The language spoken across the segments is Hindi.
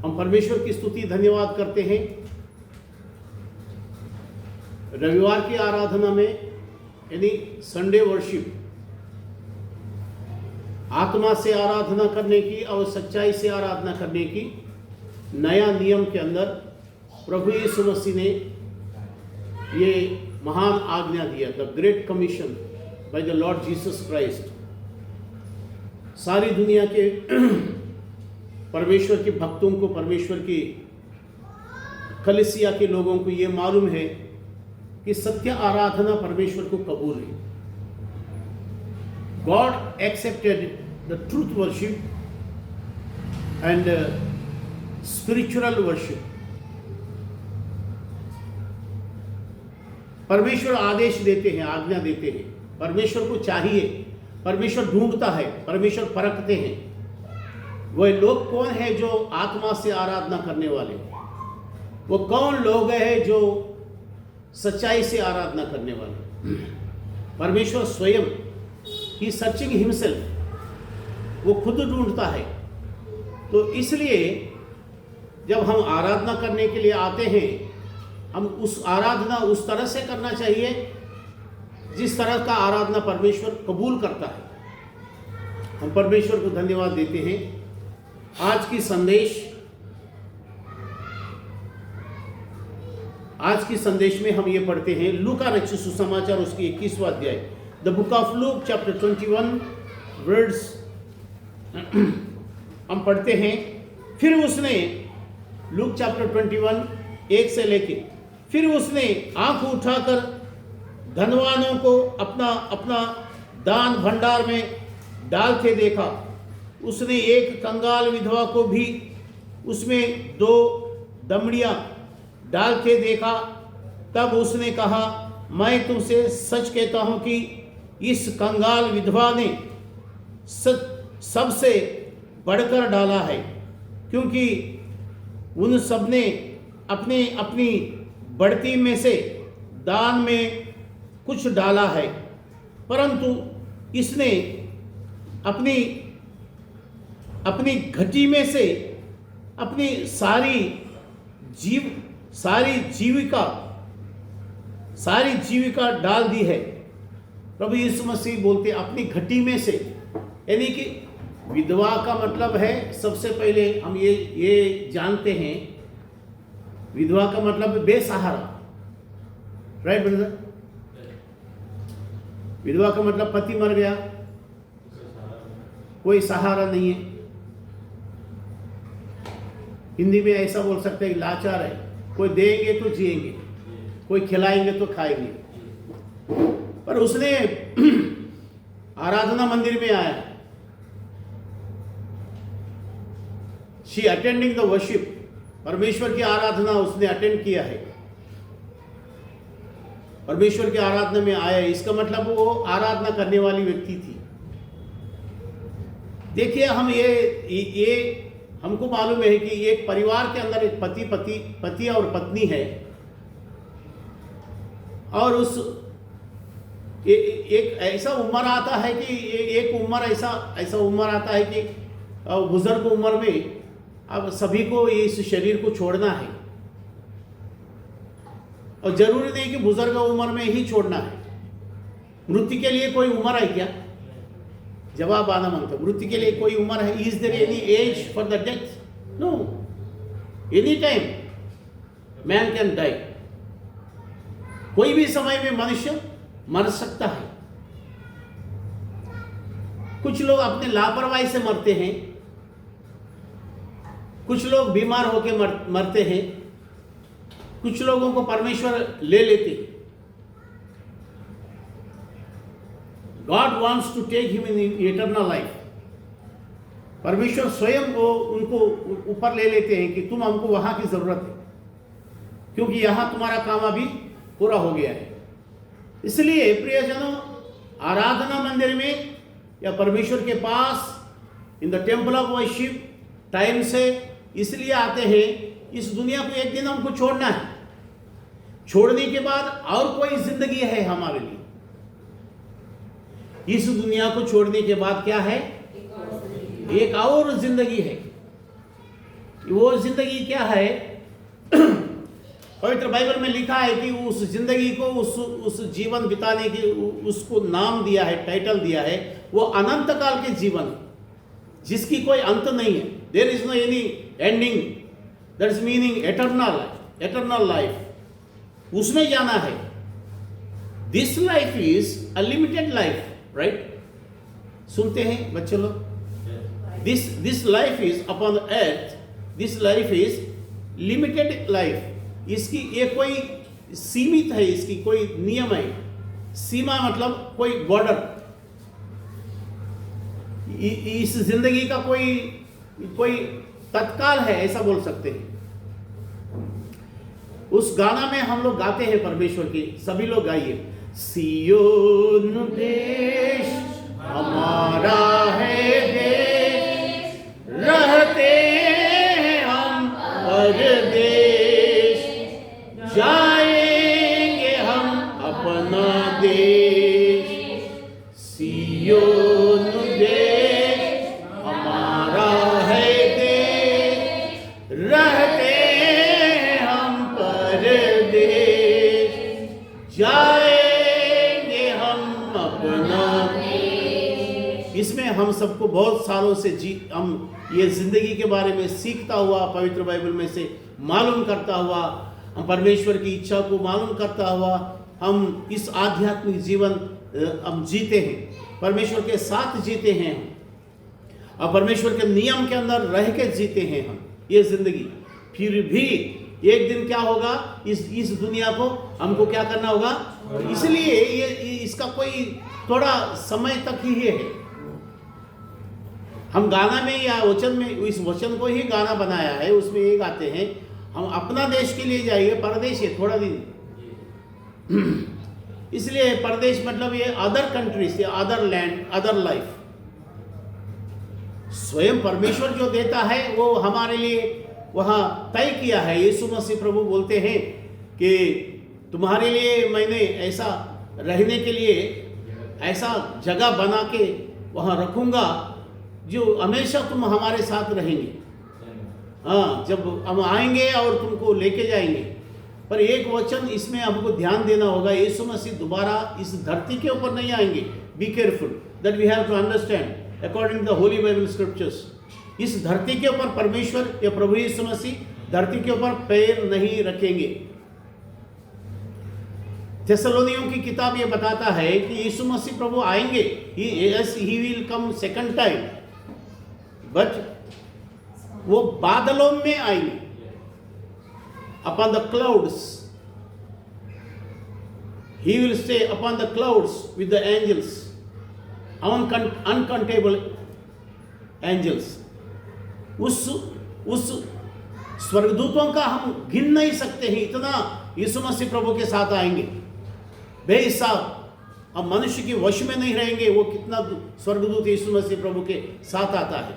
हम परमेश्वर की स्तुति धन्यवाद करते हैं। रविवार की आराधना में यानी संडे वर्शिप, आत्मा से आराधना करने की और सच्चाई से आराधना करने की नया नियम के अंदर प्रभु यीशु मसीह ने ये महान आज्ञा दिया, the great commission by the Lord Jesus Christ. सारी दुनिया के परमेश्वर के भक्तों को, परमेश्वर की कलीसिया के लोगों को ये मालूम है कि सत्य आराधना परमेश्वर को कबूल है। God accepted the truth worship and spiritual worship. परमेश्वर आदेश देते हैं, आज्ञा देते हैं। परमेश्वर को चाहिए, परमेश्वर ढूंढता है, परमेश्वर परखते हैं वह लोग कौन है जो आत्मा से आराधना करने वाले, वो कौन लोग हैं जो सच्चाई से आराधना करने वाले। परमेश्वर स्वयं ही सर्चिंग हिमसेल्फ, वो खुद ढूंढता है। तो इसलिए जब हम आराधना करने के लिए आते हैं, हम उस आराधना उस तरह से करना चाहिए जिस तरह का आराधना परमेश्वर कबूल करता है। हम परमेश्वर को धन्यवाद देते हैं। आज की संदेश में हम ये पढ़ते हैं लूका रचित सुसमाचार उसकी 21वां अध्याय, the book of Luke chapter 21 words हम पढ़ते हैं। फिर उसने, लूक चैप्टर 21 1 से लेके, फिर उसने आंख उठाकर धनवानों को अपना अपना दान भंडार में डालते देखा। उसने एक कंगाल विधवा को भी उसमें 2 दमड़ियां डाल के देखा। तब उसने कहा, मैं तुमसे सच कहता हूं कि इस कंगाल विधवा ने सबसे बढ़कर डाला है, क्योंकि उन सब ने अपनी अपनी बढ़ती में से दान में कुछ डाला है, परंतु इसने अपनी घटी में से अपनी सारी जीविका डाल दी है। प्रभु यीशु मसीह बोलते अपनी घटी में से, यानी कि विधवा का मतलब है, सबसे पहले हम ये जानते हैं, विधवा का मतलब बेसहारा, राइट ब्रदर? विधवा का मतलब पति मर गया, कोई सहारा नहीं है। हिंदी में ऐसा बोल सकते हैं, लाचार है, कोई देंगे तो जिएंगे, कोई खिलाएंगे तो खाएंगे। पर उसने आराधना मंदिर में आया, शी अटेंडिंग द वर्शिप, परमेश्वर की आराधना उसने अटेंड किया है, परमेश्वर की आराधना में आया। इसका मतलब वो आराधना करने वाली व्यक्ति थी। देखिए, हम ये हमको मालूम है कि एक परिवार के अंदर एक पति और पत्नी है, और उस एक ऐसा उम्र आता है कि एक उम्र ऐसा उम्र आता है कि बुजुर्ग उम्र में अब सभी को इस शरीर को छोड़ना है, और जरूरी नहीं कि बुजुर्ग उम्र में ही छोड़ना है। मृत्यु के लिए कोई उम्र है क्या? जवाब आना मांगता, मृत्यु के लिए कोई उम्र है? Is there any age for the death? No, any time man can die. कोई भी समय में मनुष्य मर सकता है। कुछ लोग अपने लापरवाही से मरते हैं, कुछ लोग बीमार होकर मरते हैं, कुछ लोगों को परमेश्वर ले लेते हैं। God wants to take him in eternal life. परमेश्वर स्वयं वो उनको ऊपर ले लेते हैं कि तुम हमको वहां की जरूरत है, क्योंकि यहां तुम्हारा काम अभी पूरा हो गया है। इसलिए प्रियजनों, आराधना मंदिर में या परमेश्वर के पास in the temple of worship time से इसलिए आते हैं, इस दुनिया को एक दिन हमको छोड़ना है। छोड़ने के बाद और कोई जिंदगी है हमारे लिए। इस दुनिया को छोड़ने के बाद क्या है? एक और जिंदगी है। वो जिंदगी क्या है? पवित्र बाइबल में लिखा है कि उस जिंदगी को, उस जीवन बिताने की उसको नाम दिया है, टाइटल दिया है, वो अनंत काल के जीवन जिसकी कोई अंत नहीं है। There is no any ending, that is meaning eternal life. उसमें जाना है। This life is a limited life, right? सुनते हैं बच्चे लोग? This life is upon earth, this life is limited life. इसकी ये कोई सीमित है, इसकी कोई नियम है। सीमा मतलब कोई बॉर्डर। इस जिंदगी का कोई तत्काल है, ऐसा बोल सकते हैं। उस गाना में हम लोग गाते हैं परमेश्वर की, सभी लोग गाइए। सियोन देश हमारा है देश, रहते हैं हम परदेश, जाएंगे हम अपना देश। सियोन देश हमारा है देश, रहते हैं हम परदेश, जाएंगे हम अपना देश। इसमें हम सबको बहुत सालों से हम ये जिंदगी के बारे में सीखता हुआ, पवित्र बाइबल में से मालूम करता हुआ, हम परमेश्वर की इच्छा को मालूम करता हुआ हम इस आध्यात्मिक जीवन हम जीते हैं, परमेश्वर के साथ जीते हैं और परमेश्वर के नियम के अंदर रह के जीते हैं हम ये जिंदगी। फिर भी एक दिन क्या होगा, इस दुनिया को हमको क्या करना होगा। इसलिए ये इसका कोई थोड़ा समय तक ही है। हम गाना में या वचन में, इस वचन को ही गाना बनाया है, उसमें ये गाते हैं हम अपना देश के लिए जाइए, परदेश है थोड़ा दिन। इसलिए परदेश मतलब ये अदर कंट्रीज, ये अदर लैंड, अदर लाइफ। स्वयं परमेश्वर जो देता है वो हमारे लिए वहां तय किया है। यीशु मसीह प्रभु बोलते हैं कि तुम्हारे लिए मैंने ऐसा रहने के लिए ऐसा जगह बना के वहां रखूंगा जो हमेशा तुम हमारे साथ रहेंगे। हाँ, जब हम आएंगे और तुमको लेके जाएंगे। पर एक वचन इसमें हमको ध्यान देना होगा, यीशु मसीह दोबारा इस धरती के ऊपर नहीं आएंगे। Be careful that we have to understand according to the holy Bible scriptures. इस धरती के ऊपर परमेश्वर या प्रभु यीशु मसीह धरती के ऊपर पैर नहीं रखेंगे। थेसलोनियों की किताब ये बताता है कि यीशु मसीह प्रभु आएंगे, he will come second time, but वो बादलों में आएंगे, upon the clouds. He will stay upon the clouds with the angels, uncountable angels. उस स्वर्गदूतों का हम गिन नहीं सकते हैं, इतना यीशु मसीह प्रभु के साथ आएंगे बेहिसाब। हम मनुष्य की वश में नहीं रहेंगे। वो कितना स्वर्गदूत यीशु मसीह प्रभु के साथ आता है।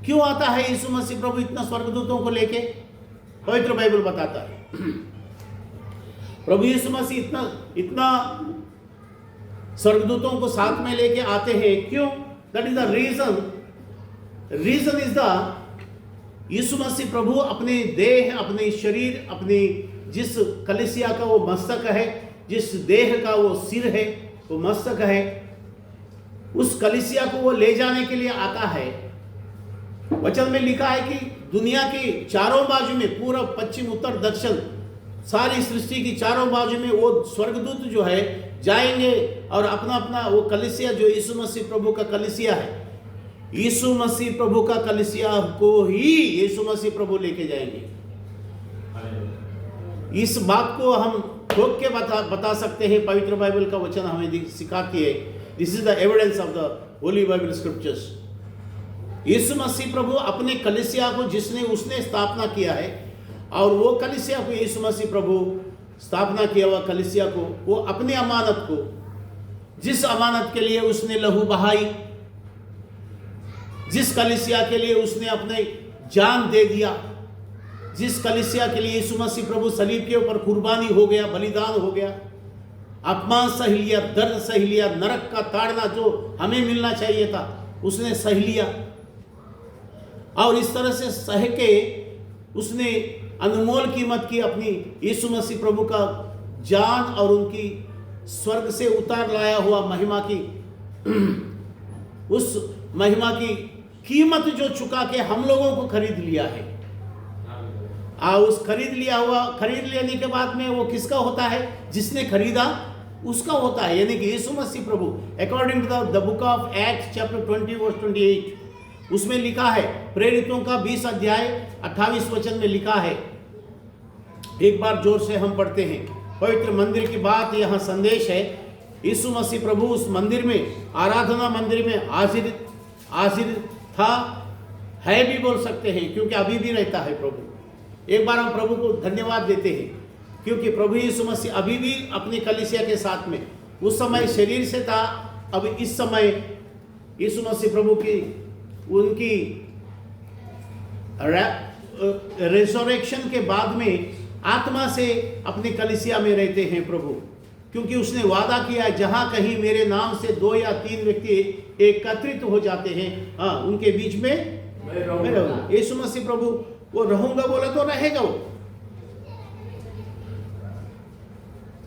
क्यों आता है यीशु मसीह प्रभु इतना स्वर्गदूतों को लेके? पवित्र बाइबल बताता है प्रभु यीशु मसीह इतना स्वर्गदूतों को साथ में लेके आते हैं। क्यों? That is the reason is the Yeshu Masih प्रभु अपने देह, अपने शरीर, अपनी जिस कलीसिया का वो मस्तक है, जिस देह का वो सिर है, वो मस्तक है, उस कलीसिया को वो ले जाने के लिए आता है। वचन में लिखा है कि दुनिया की चारों बाजू में, पूर्व, पश्चिम, उत्तर, दक्षिण, सारी सृष्टि की चारों बाजू में वो स्वर्गदूत जो है जाएंगे और अपना अपना वो कलीसिया जो यीशु मसीह प्रभु का कलीसिया है, यीशु मसीह प्रभु का कलीसिया को ही यीशु मसीह प्रभु लेके जाएंगे। इस बात को हम ठोक के बता सकते हैं। पवित्र बाइबल का वचन हमें सिखाती है। This is the evidence of the holy Bible scriptures. Yeshu Masih प्रभु अपने कलीसिया को उसने स्थापना किया है, और वो कलीसिया को यीशु मसीह प्रभु स्थापना किया हुआ कलीसिया को, वो अपने अमानत को, जिस अमानत के लिए उसने लहू बहाई, जिस कलीसिया के लिए उसने अपने जान दे दिया, जिस कलीसिया के लिए यीशु मसीह प्रभु सलीब के ऊपर कुर्बानी हो गया, बलिदान हो गया, अपमान सह लिया, दर्द सह लिया, नरक का ताड़ना जो हमें मिलना चाहिए था उसने सह लिया, और इस तरह से सह के उसने अनमोल कीमत की अपनी यीशु मसीह प्रभु का जान और उनकी स्वर्ग से उतार लाया हुआ महिमा की उस महिमा की कीमत जो चुका के हम लोगों को खरीद लिया है। उस खरीद लेने के बाद में वो किसका होता है? जिसने खरीदा उसका होता है, यानी कि यीशु मसीह प्रभु। According to the book of act chapter 20 verse 28 उसमें लिखा है, प्रेरितों का 20 अध्याय 28 वचन में लिखा है। एक बार जोर से हम पढ़ते हैं। पवित्र मंदिर की बात यहाँ संदेश है। यीशु मसीह प्रभु उस मंदिर में, आराधना मंदिर में हाजिर था, है भी बोल सकते हैं, क्योंकि अभी भी रहता है प्रभु। एक बार हम प्रभु को धन्यवाद देते हैं, क्योंकि प्रभु यीशु मसीह अभी भी अपनी कलीसिया के साथ में, उस समय शरीर से था, अब इस समय यीशु मसीह प्रभु की उनकी रेजरेक्शन के बाद में आत्मा से अपनी कलीसिया में रहते हैं प्रभु, क्योंकि उसने वादा किया है, जहां कहीं मेरे नाम से 2 या 3 व्यक्ति एकत्रित हो जाते हैं, उनके बीच में मैं रहूंगा। यीशु मसीह प्रभु वो रहूंगा बोला तो रहेगा वो।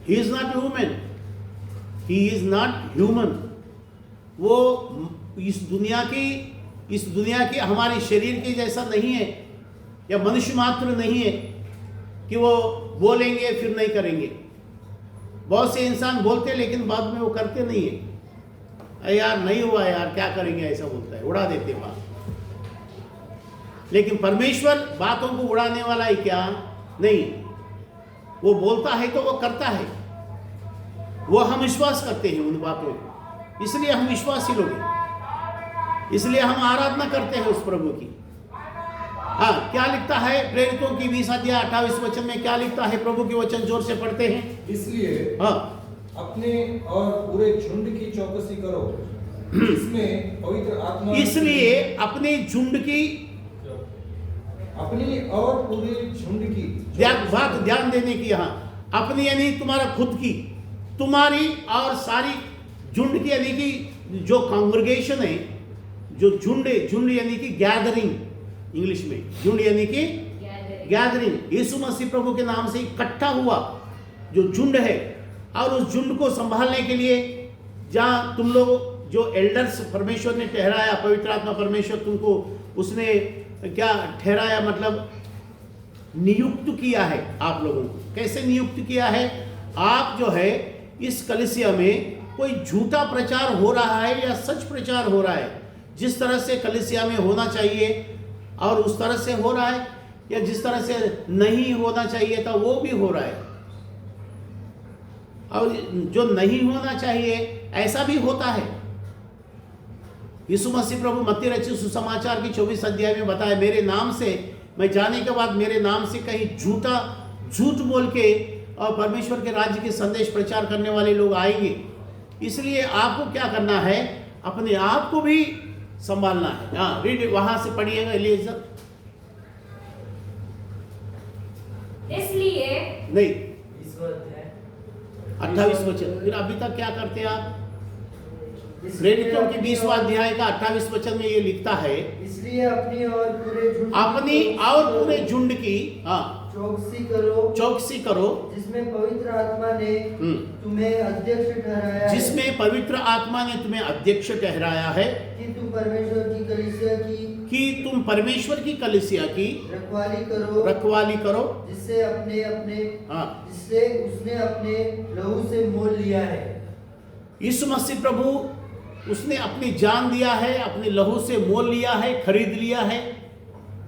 He is not human. He is not human. वो इस दुनिया की हमारे शरीर के जैसा नहीं है, या मनुष्य मात्र नहीं है कि वो बोलेंगे फिर नहीं करेंगे। बहुत से इंसान बोलते लेकिन बाद में वो करते नहीं है। यार नहीं हुआ यार, क्या करेंगे, ऐसा बोलता है, उड़ा देते बात। लेकिन परमेश्वर बातों को उड़ाने वाला है क्या? नहीं, वो बोलता है तो वो करता है। वो हम विश्वास करते हैं उन बातों को, इसलिए हम विश्वासी लोग हैं, इसलिए हम आराधना करते हैं उस प्रभु की। क्या लिखता है प्रेरितों की 20 अध्याय 28 वचन में? क्या लिखता है? प्रभु के वचन जोर से पढ़ते हैं। इसलिए अपने और पूरे झुंड की चौकसी करो, जिसमें पवित्र आत्मा, इसलिए अपने झुंड की, अपनी और पूरे झुंड की बात ध्यान देने की, यहाँ अपनी यानी तुम्हारा खुद की, तुम्हारी और सारी झुंड की, यानी कि जो कांग्रेगेशन है, जो झुंड यानी कि गैदरिंग, इंग्लिश में झुंड यानी कि गैदरिंग, यीशु मसीह प्रभु के नाम से इकट्ठा हुआ जो झुंड है, और उस झुंड को संभालने के लिए जहां तुम लोग जो एल्डर्स परमेश्वर ने ठहराया, पवित्र आत्मा परमेश्वर तुमको उसने क्या ठहराया, मतलब नियुक्त किया है आप लोगों को। कैसे नियुक्त किया है? आप जो है इस कलीसिया में कोई झूठा प्रचार हो रहा है या सच प्रचार हो रहा है, जिस तरह से कलीसिया में होना चाहिए और उस तरह से हो रहा है, या जिस तरह से नहीं होना चाहिए था वो भी हो रहा है, और जो नहीं होना चाहिए ऐसा भी होता है। यीशु मसीह प्रभु मत्ती रचित सुसमाचार की 24 अध्याय में बताया, मेरे नाम से, मैं जाने के बाद मेरे नाम से कहीं झूठ बोल के और परमेश्वर के राज्य के संदेश प्रचार करने वाले लोग आएंगे। इसलिए आपको क्या करना है? अपने आप को भी संभालना है। रीड, वहां से पढ़िएगा एलिएजर। इसलिए नहीं, 28 वचन। फिर अभी तक क्या करते हैं आप? प्रेरितों की 20वां अध्याय का 28 वचन में ये लिखता है, इसलिए अपनी और पूरे झुंड की चौकसी करो, जिसमें पवित्र आत्मा ने तुम्हें अध्यक्ष ठहराया है, कि तुम परमेश्वर की कलीसिया की रखवाली करो, जिससे उसने अपने लहू से मोल लिया है। यीशु मसीह प्रभु उसने अपनी जान दिया है, अपने लहू से मोल लिया है, खरीद लिया है,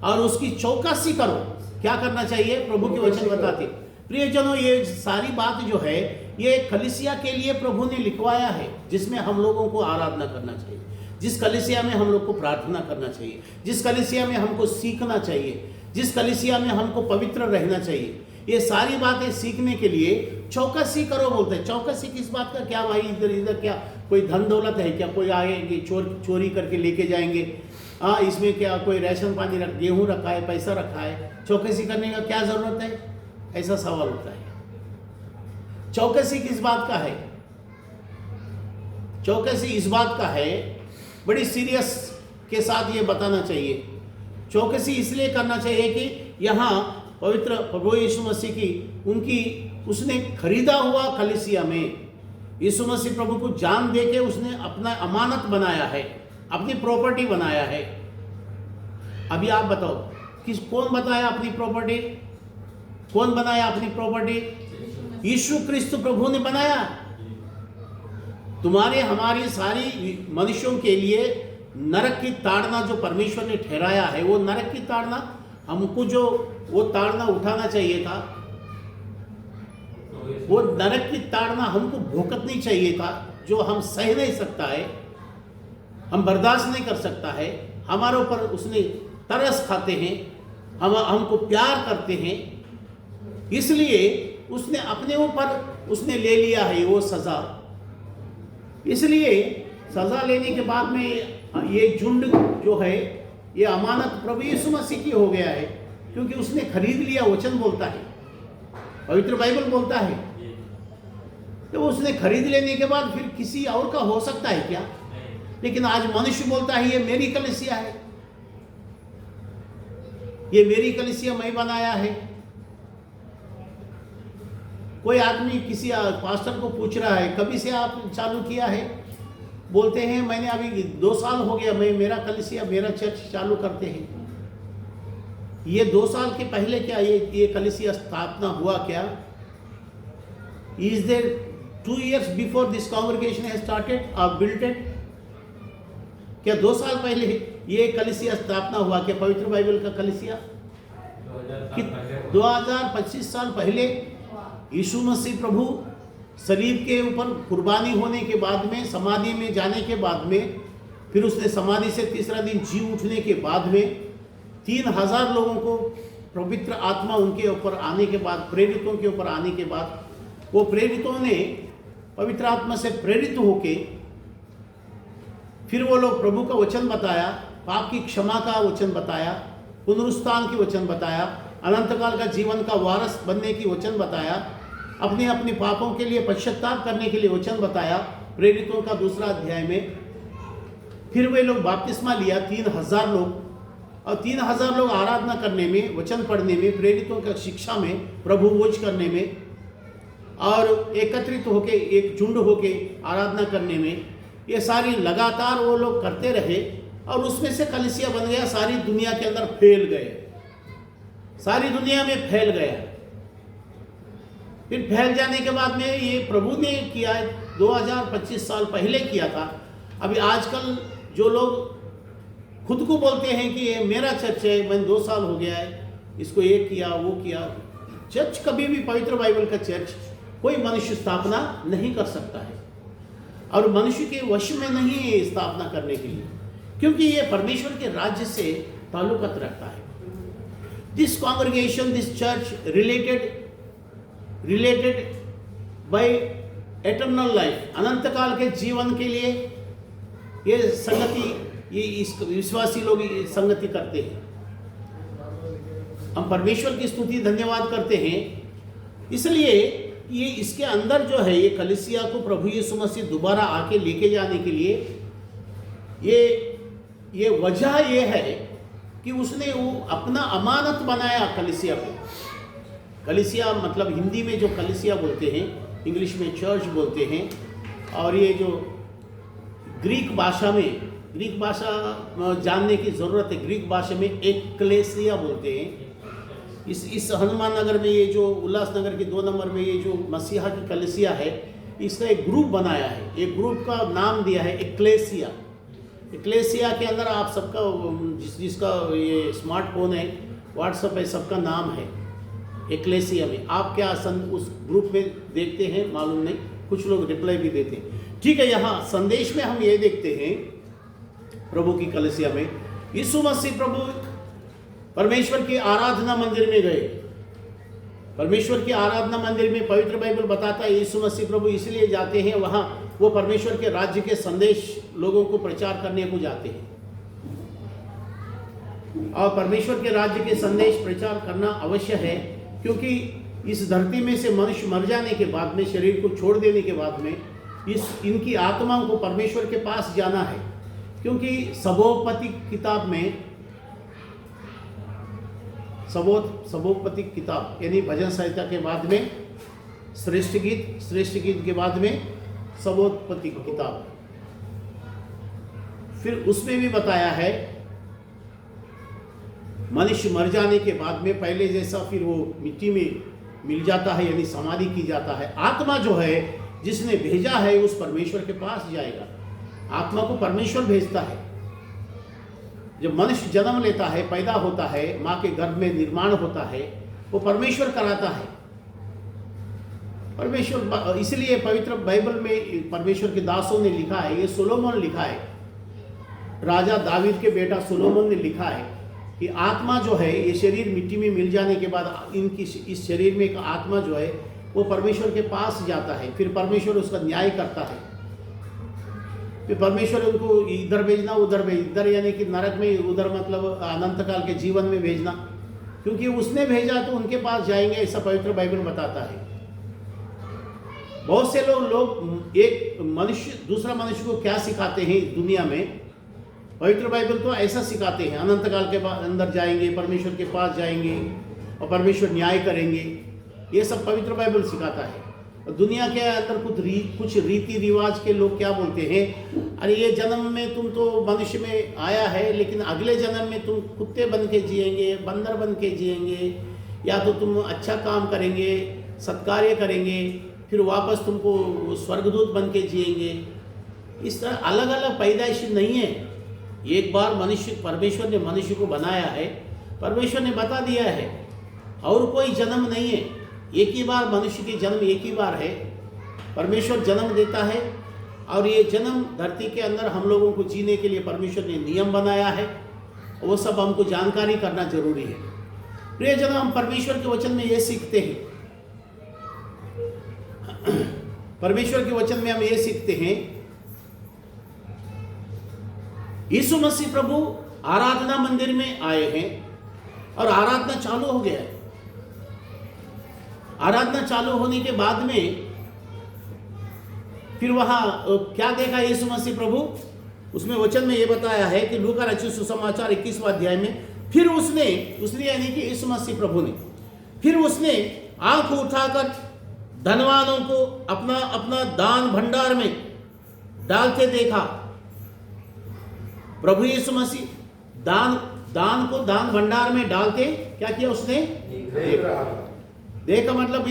और उसकी चौकसी करो। क्या करना चाहिए? प्रभु के वचन बताते। प्रियजनों, ये सारी बात जो है ये कलीसिया के लिए प्रभु ने लिखवाया है, जिसमें हम लोगों को आराधना करना चाहिए, जिस कलीसिया में हम लोग को प्रार्थना करना चाहिए, जिस कलीसिया में हमको सीखना चाहिए, जिस कलीसिया में हमको पवित्र रहना चाहिए। ये सारी बातें सीखने के लिए चौकसी करो बोलते हैं। चौकसी किस बात का? क्या भाई इधर क्या कोई धन दौलत है क्या? कोई आएंगे चोरी करके लेके जाएंगे? इसमें क्या कोई राशन पानी गेहूं रखा है, पैसा रखा है, चौकसी करने का क्या जरूरत है? ऐसा सवाल होता है। चौकसी किस बात का है? चौकसी इस बात का है, बड़ी सीरियस के साथ ये बताना चाहिए। चौकसी इसलिए करना चाहिए कि यहाँ पवित्र प्रभु यीशु मसीह की उनकी उसने खरीदा हुआ कलीसिया में यीशु मसीह प्रभु को जान दे के उसने अपना अमानत बनाया है, अपनी प्रॉपर्टी बनाया है। अभी आप बताओ कौन बताया अपनी प्रॉपर्टी? कौन बनाया अपनी प्रॉपर्टी? यीशु क्रिस्त प्रभु ने बनाया। तुम्हारे हमारी सारी मनुष्यों के लिए नरक की ताड़ना जो परमेश्वर ने ठहराया है, वो नरक की ताड़ना हमको जो वो ताड़ना उठाना चाहिए था, वो नरक की ताड़ना हमको भुगतनी चाहिए था, जो हम सह नहीं सकता है, हम बर्दाश्त नहीं कर सकता है। हमारे ऊपर उसने तरस खाते हैं, हमको प्यार करते हैं, इसलिए उसने अपने ऊपर उसने ले लिया है वो सज़ा। इसलिए सज़ा लेने के बाद में ये झुंड जो है, ये अमानत प्रभु यीशु मसीह की हो गया है, क्योंकि उसने खरीद लिया। वचन बोलता है, पवित्र बाइबल बोलता है, तो उसने खरीद लेने के बाद फिर किसी और का हो सकता है क्या? लेकिन आज मनुष्य बोलता है ये मेरी कलीसिया है, ये मेरी कलीसिया मैं बनाया है। कोई आदमी किसी पास्टर को पूछ रहा है कभी से आप चालू किया है? बोलते हैं मैंने अभी 2 साल हो गया, मैं मेरा कलीसिया मेरा चर्च चालू करते हैं। ये 2 साल के पहले क्या ये कलीसिया स्थापना हुआ क्या? Is there 2 years before this congregation has started और बिल्ट इट? क्या 2 साल पहले ये कलीसिया स्थापना हुआ क्या? पवित्र बाइबल का कलीसिया 2025 साल पहले यीशु मसीह प्रभु सलीब के ऊपर कुर्बानी होने के बाद में, समाधि में जाने के बाद में, फिर उसने समाधि से तीसरा दिन जी उठने के बाद में 3000 लोगों को पवित्र आत्मा उनके ऊपर आने के बाद, प्रेरितों के ऊपर आने के बाद, वो प्रेरितों ने पवित्र आत्मा से प्रेरित होके फिर वो लोग प्रभु का वचन बताया, पाप की क्षमा का वचन बताया, पुनरुत्थान की वचन बताया, अनंतकाल का जीवन का वारस बनने की वचन बताया, अपने अपने पापों के लिए पश्चाताप करने के लिए वचन बताया। प्रेरितों का 2 अध्याय में फिर वे लोग बपतिस्मा लिया 3000 लोग, और 3000 लोग आराधना करने में, वचन पढ़ने में, प्रेरितों का शिक्षा में, प्रभु भोज करने में और एकत्रित होके एक झुंड होके आराधना करने में, ये सारी लगातार वो लोग करते रहे और उसमें से कलीसिया बन गया, सारी दुनिया के अंदर फैल गए, सारी दुनिया में फैल गया। फिर फैल जाने के बाद में ये प्रभु ने किया, 2025 साल पहले किया था। अभी आजकल जो लोग खुद को बोलते हैं कि ये मेरा चर्च है, मैंने 2 साल हो गया है, इसको ये किया वो किया। चर्च कभी भी, पवित्र बाइबल का चर्च कोई मनुष्य स्थापना नहीं कर सकता है और मनुष्य के वश में नहीं है स्थापना करने के लिए, क्योंकि ये परमेश्वर के राज्य से ताल्लुकात रखता है। This congregation, this church related by eternal life, अनंत काल के जीवन के लिए ये संगति, ये इस विश्वासी लोग संगति करते हैं। हम परमेश्वर की स्तुति धन्यवाद करते हैं। इसलिए ये इसके अंदर जो है ये कलीसिया को प्रभु यीशु मसीह दोबारा आके लेके जाने के लिए ये वजह ये है कि उसने वो अपना अमानत बनाया कलीसिया को। कलीसिया मतलब हिंदी में जो कलीसिया बोलते हैं, इंग्लिश में चर्च बोलते हैं, और ये जो ग्रीक भाषा जानने की ज़रूरत है। ग्रीक भाषा में एक्लेसिया बोलते हैं। इस हनुमान नगर में, ये जो उल्लासनगर के 2 नंबर में ये जो मसीहा की कलीसिया है, इसका एक ग्रुप बनाया है। एक ग्रुप का नाम दिया है एक्लेसिया। एक्लेसिया के अंदर आप सबका जिसका ये स्मार्टफोन है, व्हाट्सएप है, सबका नाम है एक्लेसिया में। आप क्या उस ग्रुप में देखते हैं मालूम नहीं, कुछ लोग रिप्लाई भी देते हैं। ठीक है, यहाँ संदेश में हम ये देखते हैं प्रभु की कलीसिया में यीशु मसीह प्रभु परमेश्वर के आराधना मंदिर में गए। परमेश्वर के आराधना मंदिर में पवित्र बाइबल बताता है यीशु मसीह प्रभु इसलिए जाते हैं वहाँ, वो परमेश्वर के राज्य के संदेश लोगों को प्रचार करने को जाते हैं। और परमेश्वर के राज्य के संदेश प्रचार करना अवश्य है, क्योंकि इस धरती में से मनुष्य मर जाने के बाद में, शरीर को छोड़ देने के बाद में, इनकी आत्माओं को परमेश्वर के पास जाना है। क्योंकि सबोपति किताब में सबोपति किताब यानी भजन संहिता के बाद में श्रेष्ठ गीत के बाद में सबोपति किताब। फिर उसमें भी बताया है मनुष्य मर जाने के बाद में पहले जैसा फिर वो मिट्टी में मिल जाता है यानी समाधि की जाता है। आत्मा जो है जिसने भेजा है उस परमेश्वर के पास जाएगा। आत्मा को परमेश्वर भेजता है। जब मनुष्य जन्म लेता है, पैदा होता है, माँ के गर्भ में निर्माण होता है, वो परमेश्वर कराता है। परमेश्वर, इसलिए पवित्र बाइबल में परमेश्वर के दासों ने लिखा है, ये सोलोमन लिखा है, राजा दावीद के बेटा सोलोमन ने लिखा है कि आत्मा जो है ये शरीर मिट्टी में मिल जाने के बाद इनकी इस शरीर में एक आत्मा जो है वो परमेश्वर के पास जाता है। फिर परमेश्वर उसका न्याय करता है। फिर परमेश्वर उनको इधर भेजना उधर इधर यानी कि नरक में, उधर मतलब अनंत काल के जीवन में भेजना, क्योंकि उसने भेजा तो उनके पास जाएंगे, ऐसा पवित्र बाइबल बताता है। बहुत से लोग एक मनुष्य दूसरा मनुष्य को क्या सिखाते हैं इस दुनिया में, पवित्र बाइबल तो ऐसा सिखाते हैं अनंत काल के बाद अंदर जाएंगे, परमेश्वर के पास जाएंगे और परमेश्वर न्याय करेंगे। ये सब पवित्र बाइबल सिखाता है। और दुनिया के अंदर कुछ रीति रिवाज के लोग क्या बोलते हैं, अरे ये जन्म में तुम तो मनुष्य में आया है, लेकिन अगले जन्म में तुम कुत्ते बन के जिएंगे, बंदर बन के जिएंगे, या तो तुम अच्छा काम करेंगे, सत्कार्य करेंगे, फिर वापस तुमको स्वर्गदूत बन के जिएंगे। इस तरह अलग अलग पैदाइश नहीं है। एक बार परमेश्वर ने मनुष्य को बनाया है, परमेश्वर ने बता दिया है, और कोई जन्म नहीं है। एक ही बार मनुष्य की जन्म एक ही बार है। परमेश्वर जन्म देता है और ये जन्म धरती के अंदर हम लोगों को जीने के लिए परमेश्वर ने नियम बनाया है, वो सब हमको जानकारी करना जरूरी है। प्रियजन, हम परमेश्वर के वचन में ये सीखते हैं, परमेश्वर के वचन में हम ये सीखते हैं, यीशु मसीह प्रभु आराधना मंदिर में आए हैं और आराधना चालू हो गया है। आराधना चालू होने के बाद में फिर वहां क्या देखा यीशु मसीह प्रभु, उसमें वचन में ये बताया है कि लूका रचित सुसमाचार 21वां अध्याय में, फिर उसने यानी कि यीशु मसीह प्रभु ने फिर उसने आंख उठाकर धनवानों को अपना अपना दान भंडार में डालते देखा। प्रभु यीशु मसीह दान को दान भंडार में डालते क्या किया उसने? देखा। मतलब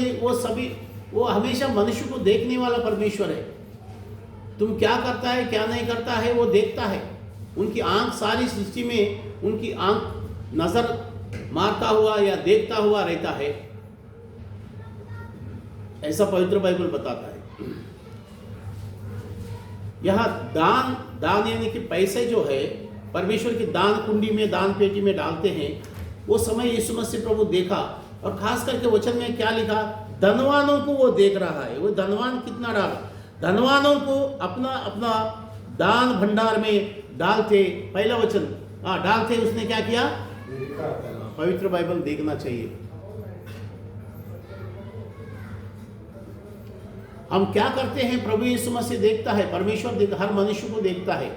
वो हमेशा मनुष्य को देखने वाला परमेश्वर है। तुम क्या करता है क्या नहीं करता है वो देखता है। उनकी आंख सारी सृष्टि में उनकी आंख नजर मारता हुआ या देखता हुआ रहता है, ऐसा पवित्र बाइबल बताता है। यहाँ दान यानी कि पैसे जो है परमेश्वर की दान कुंडी में, दान पेटी में डालते हैं, वो समय यीशु मसीह प्रभु देखा। और खास करके वचन में क्या लिखा, धनवानों को वो देख रहा है। वो धनवान कितना डाला, धनवानों को अपना अपना दान भंडार में डालते, पहला वचन डालते, उसने क्या किया? पवित्र बाइबल देखना चाहिए। हम क्या करते हैं? प्रभु यीशु मसीह देखता है, परमेश्वर हर मनुष्य को देखता है।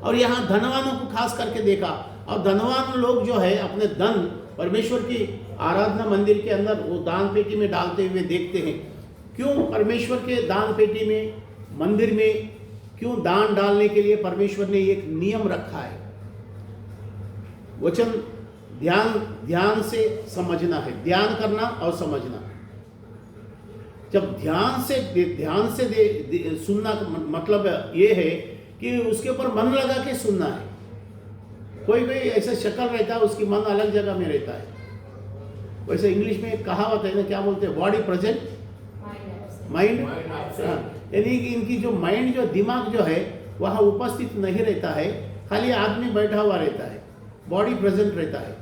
और यहाँ धनवानों को खास करके देखा। और धनवान लोग जो है अपने धन परमेश्वर की आराधना मंदिर के अंदर वो दान पेटी में डालते हुए देखते हैं। क्यों परमेश्वर के दान पेटी में, मंदिर में क्यों दान डालने के लिए परमेश्वर ने एक नियम रखा है? वचन ध्यान से समझना है, ध्यान करना और समझना। जब ध्यान से सुनना मतलब ये है कि उसके ऊपर मन लगा के सुनना है। कोई ऐसा शक्ल रहता है, उसकी मन अलग जगह में रहता है। वैसे इंग्लिश में एक कहावत है ना, क्या बोलते हैं, बॉडी प्रेजेंट माइंड, यानी कि इनकी जो माइंड, जो दिमाग जो है वहाँ उपस्थित नहीं रहता है, खाली आदमी बैठा हुआ रहता है, बॉडी प्रेजेंट रहता है।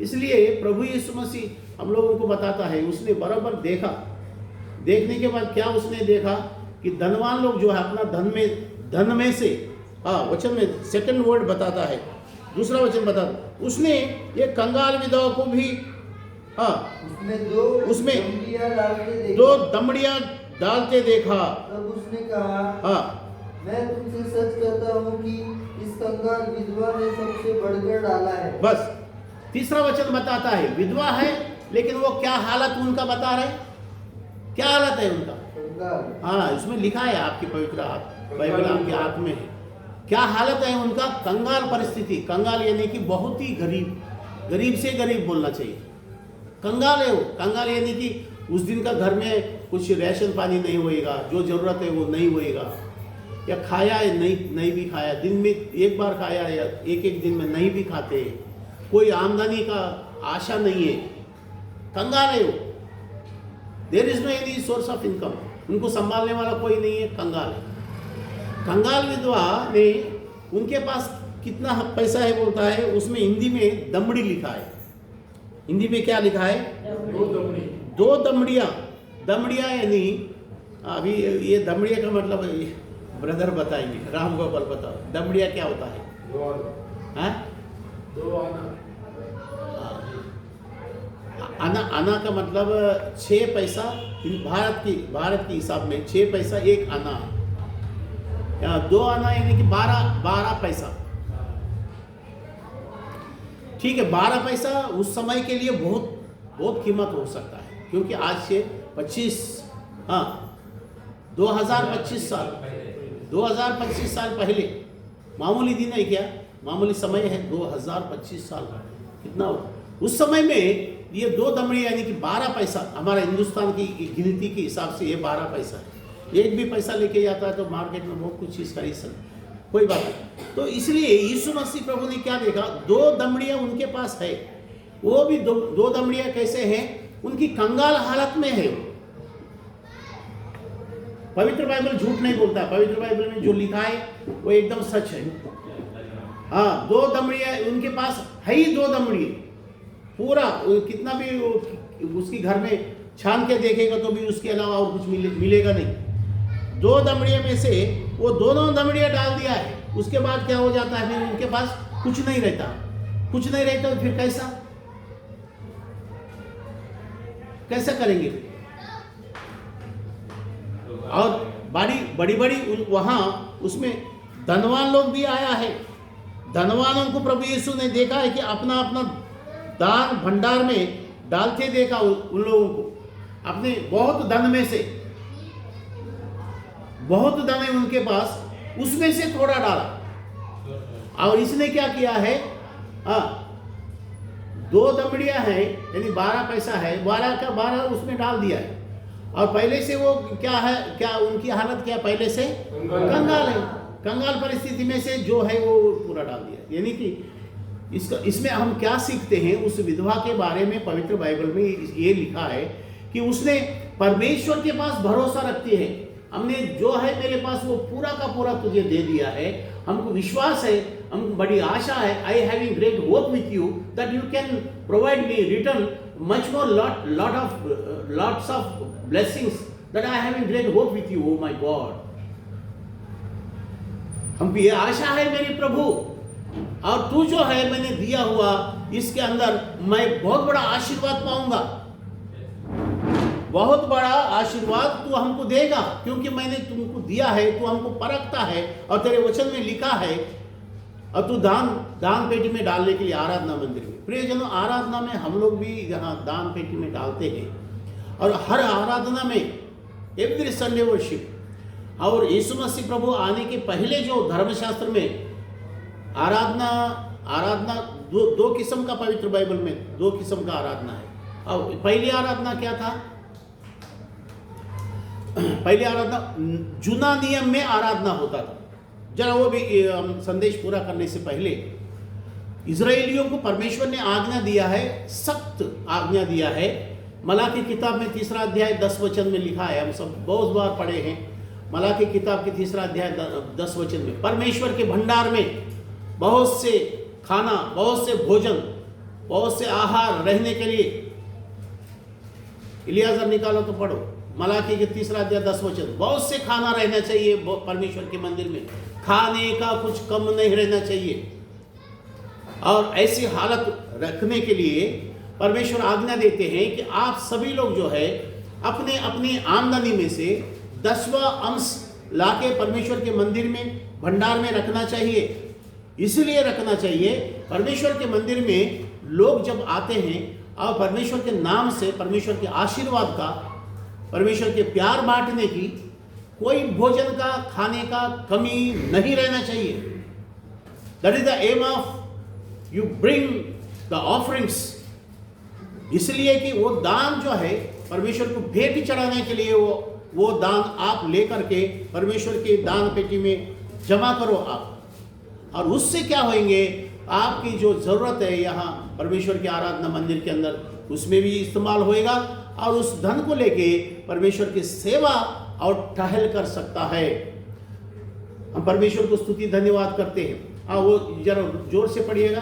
इसलिए प्रभु यीशु मसीह हम लोगों को बताता है, उसने बराबर देखा। देखने के बाद क्या उसने देखा कि धनवान लोग जो है अपना धन में से, वचन में सेकंड वर्ड बताता है, दूसरा वचन बताता, उसने एक कंगाल विधवा को भी उसमें दो दमड़ियां डालते देखा। तब उसने कहा, मैं तुमसे सच कहता हूँ कि इस कंगाल विधवा ने सबसे बढ़कर डाला है। बस तीसरा वचन बताता है विधवा है, लेकिन वो क्या हालत उनका बता रहे, क्या हालत है उनका। हाँ, इसमें लिखा है, आपकी पवित्र बाइबल आपके हाथ में है। क्या हालत है उनका, कंगाल परिस्थिति। कंगाल यानी कि बहुत ही गरीब, गरीब से गरीब बोलना चाहिए। कंगाल है वो, कंगाल यानी कि उस दिन का घर में कुछ राशन पानी नहीं होएगा, जो जरूरत है वो नहीं होएगा, या खाया है नहीं भी खाया, दिन में एक बार खाया या एक दिन में नहीं भी खाते, कोई आमदनी का आशा नहीं है, कंगाल है वो। There is no any source of income, उनको संभालने वाला कोई नहीं है, कंगाल है। कंगाल विधवा ने, उनके पास कितना पैसा है बोलता है, उसमें हिंदी में दमड़ी लिखा है। हिंदी में क्या लिखा है, दो दमड़िया। दमड़िया यानी, अभी ये दमड़िया का मतलब ब्रदर बताएंगे, राम गोपाल बताओ दमड़िया क्या होता है। हाँ? आना, आना का मतलब 6 पैसा, भारत की हिसाब में 6 पैसा 1 आना है। 2 आना यानी कि 12 पैसा। ठीक है, 12 पैसा उस समय के लिए बहुत कीमत हो सकता है, क्योंकि आज से 2025 साल पहले, मामूली दिन है क्या, मामूली समय है। 2025 साल कितना हो, उस समय में ये 2 दमड़ी यानी कि 12 पैसा, हमारा हिंदुस्तान की गिनती के हिसाब से ये 12 पैसा है। एक भी पैसा लेके जाता है तो मार्केट में बहुत कुछ चीज़ खरीद सकते, कोई बात नहीं। तो इसलिए यीशु मसीह प्रभु ने क्या देखा, 2 दमड़ियाँ उनके पास है। वो भी 2 दमड़ियाँ कैसे हैं, उनकी कंगाल हालत में है। पवित्र बाइबल झूठ नहीं बोलता, पवित्र बाइबल में जो लिखा है वो एकदम सच है। हाँ, 2 दमड़ियाँ उनके पास है ही, 2 दमड़ी पूरा, कितना भी उसकी घर में छान के देखेगा तो भी उसके अलावा और कुछ मिलेगा नहीं। 2 दमड़ियों में से वो दोनों दमड़ियाँ डाल दिया है, उसके बाद क्या हो जाता है, फिर उनके पास कुछ नहीं रहता। कुछ नहीं रहता तो फिर कैसा करेंगे। और बड़ी वहां उसमें धनवान लोग भी आया है। धनवानों को प्रभु यीशु ने देखा है कि अपना अपना दान भंडार में डालते देखा उन लोगों को, अपने बहुत धन में से, बहुत धन है उनके पास, उसमें से थोड़ा डाला। और इसने क्या किया है, 2 दमड़ियां हैं यानी 12 पैसा है, 12 का 12 उसमें डाल दिया है। और पहले से वो क्या है, क्या उनकी हालत क्या, पहले से कंगाल है। कंगाल परिस्थिति में से जो है वो पूरा डाल दिया। यानी कि इसमें हम क्या सीखते हैं, उस विधवा के बारे में पवित्र बाइबल में ये लिखा है कि उसने परमेश्वर के पास भरोसा रखती है। हमने जो है मेरे पास वो पूरा का पूरा तुझे दे दिया है, हमको विश्वास है, हमको बड़ी आशा है। I having great hope with you that you can provide me return much more lots of blessings that I having great hope with you, oh my God. हमको ये आशा है मेरे प्रभु, और तू जो है मैंने दिया हुआ, इसके अंदर मैं बहुत बड़ा आशीर्वाद पाऊंगा, बहुत बड़ा आशीर्वाद तू हमको देगा, क्योंकि मैंने तुमको दिया है, तू हमको परखता है, और तेरे वचन में लिखा है। और तू दान पेटी में डालने के लिए आराधना मंदिर में, प्रियजनों, आराधना में हम लोग भी यहाँ दान पेटी में डालते हैं, और हर आराधना में एवरी संडे वर्शिप। और यीशु मसीह प्रभु आने के पहले जो धर्मशास्त्र में आराधना दो किस्म का, पवित्र बाइबल में 2 किस्म का आराधना है। और पहली आराधना क्या था, पहली आराधना जुना नियम में आराधना होता था। जरा वो भी संदेश पूरा करने से पहले, इजराइलियों को परमेश्वर ने आज्ञा दिया है, सख्त आज्ञा दिया है। मलाकी किताब में 3 अध्याय 10 वचन में लिखा है, हम सब बहुत बार पढ़े हैं। मलाकी किताब के 3 अध्याय 10 वचन में, परमेश्वर के भंडार में बहुत से खाना, बहुत से भोजन, बहुत से आहार रहने के लिए, इलियाजर निकालो तो पढ़ो, मलाकी के 3 अध्याय 10 वचन, बहुत से खाना रहना चाहिए परमेश्वर के मंदिर में, खाने का कुछ कम नहीं रहना चाहिए। और ऐसी हालत रखने के लिए परमेश्वर आज्ञा देते हैं कि आप सभी लोग जो है अपने अपनी आमदनी में से 10वां अंश लाके परमेश्वर के मंदिर में भंडार में रखना चाहिए। इसलिए रखना चाहिए, परमेश्वर के मंदिर में लोग जब आते हैं और परमेश्वर के नाम से, परमेश्वर के आशीर्वाद का, परमेश्वर के प्यार बांटने की, कोई भोजन का, खाने का कमी नहीं रहना चाहिए। That is the aim of you bring the offerings. इसलिए कि वो दान जो है परमेश्वर को भेंट चढ़ाने के लिए, वो दान आप लेकर के परमेश्वर के दान पेटी में जमा करो आप, और उससे क्या होंगे, आपकी जो जरूरत है यहाँ परमेश्वर के आराधना मंदिर के अंदर, उसमें भी इस्तेमाल होएगा, और उस धन को लेके परमेश्वर की सेवा और टहल कर सकता है। हम परमेश्वर को स्तुति धन्यवाद करते हैं। वो जरा जोर से पढ़िएगा,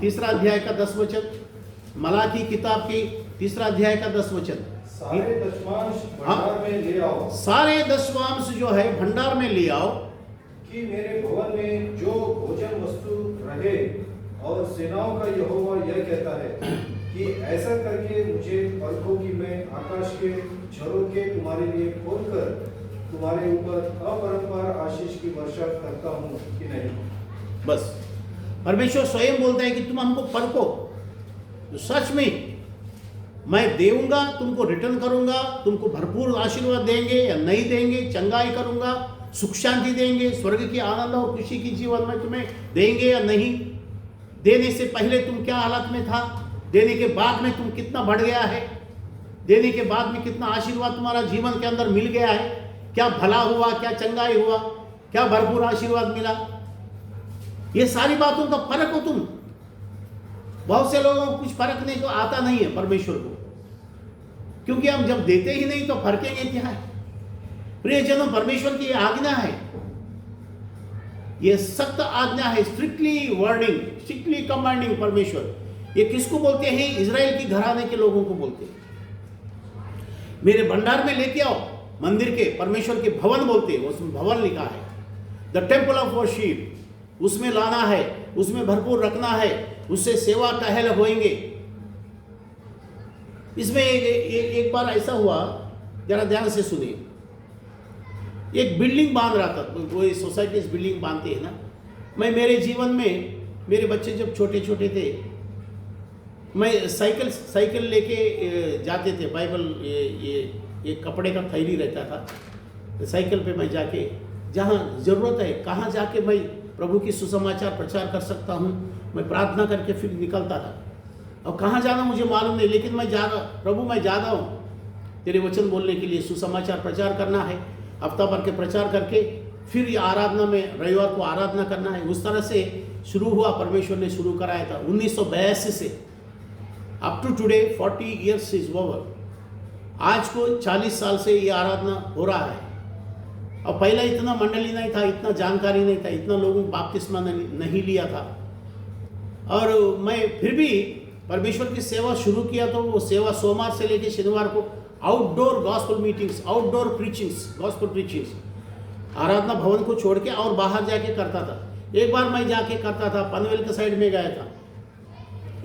3 अध्याय का 10 वचन, मलाकी किताब की 3 अध्याय का 10 वचन। सारे दशमांश भंडार में ले आओ, सारे दशमांश जो है भंडार में ले आओ, कि मेरे भवन में जो भोजन वस्तु रहे। और सेनाओं का यहोवा यह कहता है कि ऐसा करके मुझे परखो कि मैं आकाश के झरोखे तुम्हारे लिए खोलकर तुम्हारे ऊपर अपरंपार आशीष की वर्षा करता हूँ कि नहीं। बस परमेश्वर स्वयं बोलता है कि तुम हमको परखो, तो सच में मैं देऊंगा, तुमको रिटर्न करूंगा, तुमको भरपूर आशीर्वाद देंगे या नहीं देंगे, चंगाई करूंगा, सुख शांति देंगे, स्वर्ग की आनंद और खुशी की जीवन में तुम्हें देंगे या नहीं। देने से पहले तुम क्या हालत में था, देने के बाद में तुम कितना बढ़ गया है, देने के बाद में कितना आशीर्वाद तुम्हारा जीवन के अंदर मिल गया है, क्या भला हुआ, क्या चंगाई हुआ, क्या भरपूर आशीर्वाद मिला। ये सारी बातों का फर्क हो तुम। बहुत से लोगों को कुछ फर्क नहीं, तो आता नहीं है परमेश्वर को, क्योंकि हम जब देते ही नहीं तो फर्केंगे क्या है। प्रियजनों, परमेश्वर की आज्ञा है, ये सख्त आज्ञा है, स्ट्रिक्टली वार्निंग, स्ट्रिक्टली कमांडिंग। परमेश्वर ये किसको बोलते हैं? इजराइल की घराने के लोगों को बोलते हैं। मेरे भंडार में लेके आओ, मंदिर के, परमेश्वर के भवन बोलते हैं, उसमें भवन लिखा है, द टेम्पल ऑफ वर्शिप, उसमें लाना है, उसमें भरपूर रखना है, उससे सेवा टहल होएंगे। इसमें एक बार ऐसा हुआ, जरा ध्यान से सुनिए। एक बिल्डिंग बांध रहा था, वो सोसाइटी बिल्डिंग बांधते हैं ना। मैं मेरे जीवन में, मेरे बच्चे जब छोटे छोटे थे, मैं साइकिल लेके जाते थे, बाइबल ये कपड़े का थैली रहता था, साइकिल पे मैं जाके जहाँ ज़रूरत है, कहाँ जाके मैं प्रभु की सुसमाचार प्रचार कर सकता हूँ, मैं प्रार्थना करके फिर निकलता था। और कहाँ जाना मुझे मालूम नहीं, लेकिन मैं जा रहा, प्रभु मैं जा रहा हूँ तेरे वचन बोलने के लिए, सुसमाचार प्रचार करना है, हफ्ता भर के प्रचार करके फिर ये आराधना में रविवार को आराधना करना है। उस तरह से शुरू हुआ, परमेश्वर ने शुरू कराया था 1982 से up to today 40 years is over. आज को 40 साल से ये आराधना हो रहा है। और पहला इतना मंडली नहीं था, इतना जानकारी नहीं था, इतना लोगों को बपतिस्मा नहीं लिया था। और मैं फिर भी परमेश्वर की सेवा शुरू किया, तो वो सेवा सोमवार से लेकर शनिवार को outdoor gospel meetings, outdoor preachings, gospel preachings, आराधना भवन को छोड़ के और बाहर जाके करता था। एक बार मैं जाके करता था, पनवेल के साइड में गया था,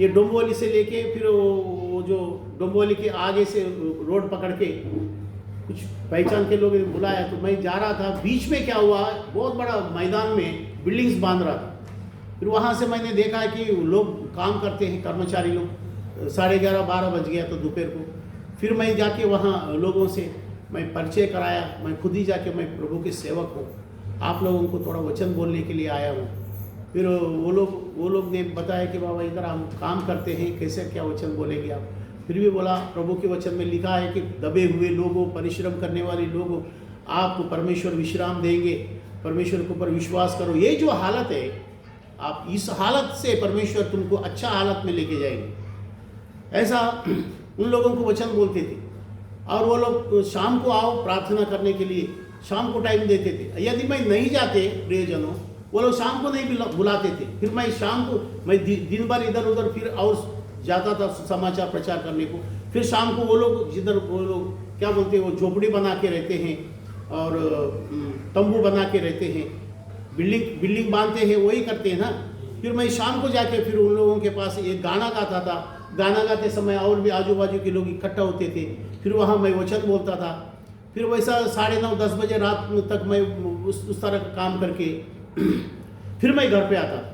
ये डोंबोली से लेके फिर वो जो डोंबोली के आगे से रोड पकड़ के कुछ पहचान के लोग बुलाया, तो मैं जा रहा था। बीच में क्या हुआ, बहुत बड़ा मैदान में बिल्डिंग्स बांध रहा था। फिर वहाँ से मैंने देखा कि लोग काम करते हैं, कर्मचारी लोग, 11:30-12 बज गया तो दोपहर को। फिर मैं जाके वहाँ लोगों से मैं परिचय कराया, मैं खुद ही जाके, मैं प्रभु के सेवक हूँ, आप लोगों को थोड़ा वचन बोलने के लिए आया हूँ। फिर वो लोग ने बताया कि बाबा इधर हम काम करते हैं, कैसे क्या वचन बोलेंगे आप। फिर भी बोला, प्रभु के वचन में लिखा है कि दबे हुए लोगों, परिश्रम करने वाले लोगों, आपको परमेश्वर विश्राम देंगे, परमेश्वर के ऊपर विश्वास करो। ये जो हालत है, आप इस हालत से परमेश्वर तुमको अच्छा हालत में लेके जाएंगे, ऐसा उन लोगों को वचन बोलते थे। और वो लोग शाम को आओ प्रार्थना करने के लिए, शाम को टाइम देते थे। यदि मैं नहीं जाते प्रियजनों, वो लोग शाम को नहीं बुलाते थे। फिर मैं शाम को, मैं दिन भर इधर उधर फिर और जाता था समाचार प्रचार करने को। फिर शाम को वो लोग जिधर, वो लोग क्या बोलते हैं, वो झोपड़ी बना के रहते हैं और तंबू बना के रहते हैं, बिल्डिंग बांधते हैं, वही करते हैं ना। फिर मैं शाम को जाके फिर उन लोगों के पास एक गाना गाता था। गाना गाते समय और भी आजू बाजू के लोग इकट्ठा होते थे, फिर वहाँ मैं वचन बोलता था। फिर वैसा 9:30-10 बजे रात तक मैं उस तरह का काम करके फिर मैं घर पे आता था।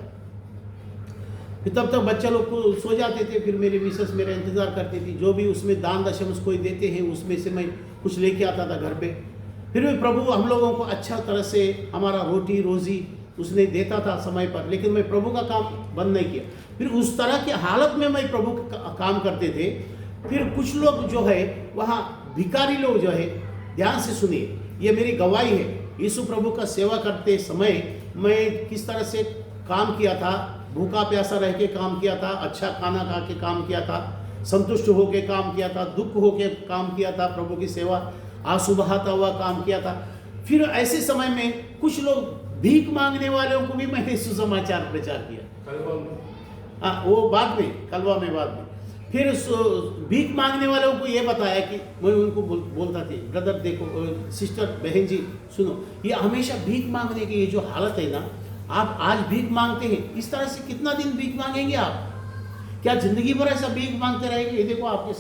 फिर तब तक बच्चा लोग को सो जाते थे, फिर मेरी मिसेस मेरा इंतज़ार करती थी, जो भी उसमें दान दशमंश कोई देते हैं उसमें से मैं कुछ लेके आता था घर पे। फिर भी प्रभु हम लोगों को अच्छा तरह से हमारा रोटी रोज़ी उसने देता था समय पर, लेकिन मैं प्रभु का काम बंद नहीं किया। फिर उस तरह की हालत में मैं प्रभु का काम करते थे। फिर कुछ लोग जो है वहाँ भिखारी लोग जो है, ध्यान से सुनिए, ये मेरी गवाही है। यीशु प्रभु का सेवा करते समय मैं किस तरह से काम किया था, भूखा प्यासा रह के काम किया था, अच्छा खाना खा के काम किया था, संतुष्ट होके काम किया था, दुख होके काम किया था, प्रभु की सेवा आंसू बहाता हुआ काम किया था। फिर ऐसे समय में कुछ लोग भीख मांगने वालों को भी मैंने सुसमाचार प्रचार किया। हाँ, वो बाद में, कलवा में बाद में। फिर भीख मांगने वालों को ये बताया कि मैं उनको बोलता थी, ब्रदर देखो, सिस्टर बहन जी सुनो, ये हमेशा भीख मांगने की ये जो हालत है ना, आप आज भीख मांगते हैं, इस तरह से कितना दिन भीख मांगेंगे आप? क्या जिंदगी भर ऐसा भीख मांगते रहेंगे? ये देखो आपके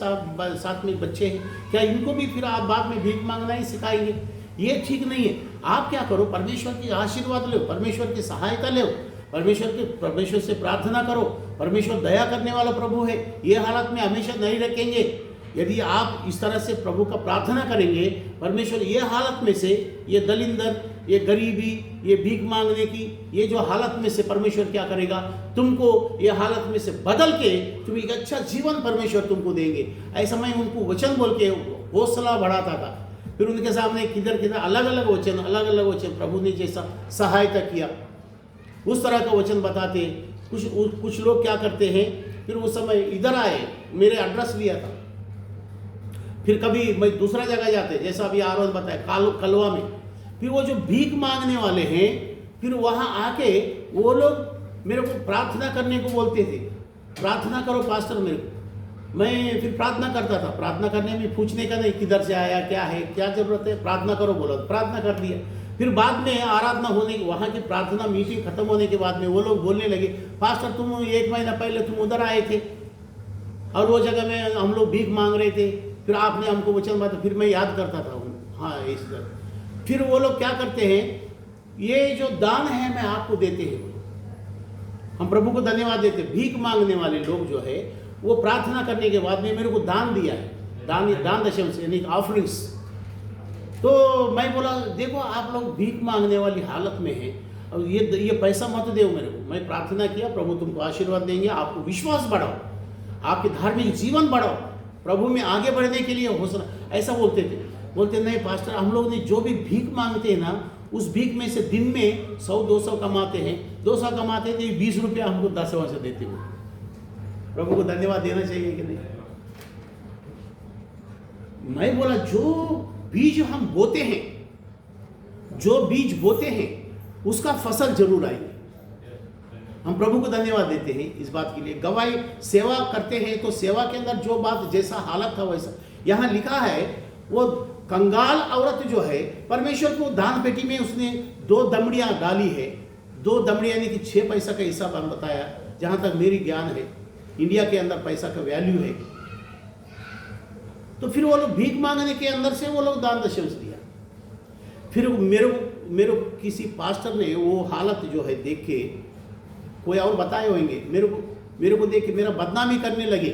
साथ में बच्चे हैं, क्या इनको भी फिर आप बाद में भीख मांगना ही सिखाएंगे? ये ठीक नहीं है। आप क्या करो, परमेश्वर की आशीर्वाद लो, परमेश्वर की सहायता लो, परमेश्वर से प्रार्थना करो। परमेश्वर दया करने वाला प्रभु है, ये हालत में हमेशा नहीं रखेंगे। यदि आप इस तरह से प्रभु का प्रार्थना करेंगे, परमेश्वर ये हालत में से, ये दलिंदर, ये गरीबी, ये भीख मांगने की ये जो हालत में से परमेश्वर क्या करेगा, तुमको ये हालत में से बदल के तुम एक अच्छा जीवन परमेश्वर तुमको देंगे। ऐसा मैं उनको वचन बोल के हौसला बढ़ाता था। फिर उनके सामने किधर अलग अलग वचन प्रभु ने जैसा सहायता किया उस तरह का वचन बताते। कुछ लोग क्या करते हैं, फिर उस समय इधर आए, मेरे एड्रेस लिया था, फिर कभी मैं दूसरा जगह जाते, जैसा अभी आरोन बताया कलवा में, फिर वो जो भीख मांगने वाले हैं, फिर वहाँ आके वो लोग मेरे को प्रार्थना करने को बोलते थे, प्रार्थना करो पास्टर मेरे को। मैं फिर प्रार्थना करता था। प्रार्थना करने में पूछने का नहीं, किधर से आया, क्या है, क्या जरूरत है, प्रार्थना करो बोला, प्रार्थना कर दिया। फिर बाद में आराधना होने, वहाँ की प्रार्थना मीटिंग खत्म होने के बाद में वो लोग बोलने लगे, पास्टर तुम 1 महीना पहले तुम उधर आए थे और वो जगह में हम लोग भीख मांग रहे थे, फिर आपने हमको वचन बताया। फिर मैं याद करता था, हाँ इस तरह। फिर वो लोग क्या करते हैं, ये जो दान है मैं आपको देते हैं, हम प्रभु को धन्यवाद देते। भीख मांगने वाले लोग जो है वो प्रार्थना करने के बाद में मेरे को दान दिया है, दान दशम यानी ऑफरिंग्स। तो मैं बोला देखो आप लोग भीख मांगने वाली हालत में हैं, और ये पैसा मत दो मेरे को। मैं प्रार्थना किया, प्रभु तुमको आशीर्वाद देंगे, आपको विश्वास बढ़ाओ, आपके धार्मिक जीवन बढ़ाओ, प्रभु में आगे बढ़ने के लिए हौसला, ऐसा बोलते थे। बोलते नहीं पास्टर, हम लोग ने जो भी भीख मांगते हैं ना, उस भीख में से दिन में 100-200 कमाते हैं, 200 कमाते थे, 20 रुपया हमको 10 से देते हुए। प्रभु को धन्यवाद देना चाहिए कि नहीं? मैं बोला जो बीज हम बोते हैं, जो बीज बोते हैं उसका फसल जरूर आएगी। हम प्रभु को धन्यवाद देते हैं इस बात के लिए। गवाही सेवा करते हैं तो सेवा के अंदर जो बात जैसा हालत था वैसा यहाँ लिखा है। वो कंगाल औरत जो है, परमेश्वर को दान पेटी में उसने 2 दमड़ियां डाली है। 2 दमड़ियां यानी कि 6 पैसा का हिसाब हम बताया, जहां तक मेरी ज्ञान है। इंडिया के अंदर पैसा का वैल्यू है। तो फिर वो लोग भीख मांगने के अंदर से वो लोग दान दशंश दिया। फिर मेरे किसी पास्टर ने वो हालत जो है देख के, कोई और बताए होंगे, मेरे को देख के मेरा बदनामी करने लगे।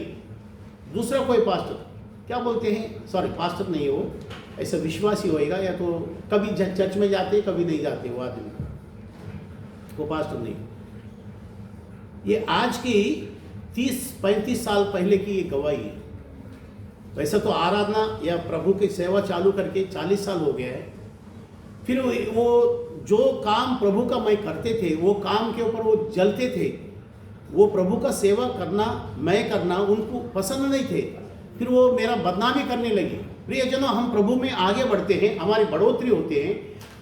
दूसरा कोई पास्टर क्या बोलते हैं, सॉरी पास्टर नहीं हो, ऐसा विश्वासी होएगा, या तो कभी चर्च में जाते कभी नहीं जाते वो आदमी, वो पास्टर नहीं। ये आज की 30-35 साल पहले की ये गवाही है। वैसा तो आराधना या प्रभु की सेवा चालू करके 40 साल हो गया है। फिर वो जो काम प्रभु का मैं करते थे, वो काम के ऊपर वो जलते थे। वो प्रभु का सेवा करना, मैं करना उनको पसंद नहीं थे। फिर वो मेरा बदनामी करने लगे। प्रियजनों, हम प्रभु में आगे बढ़ते हैं, हमारी बढ़ोतरी होते हैं,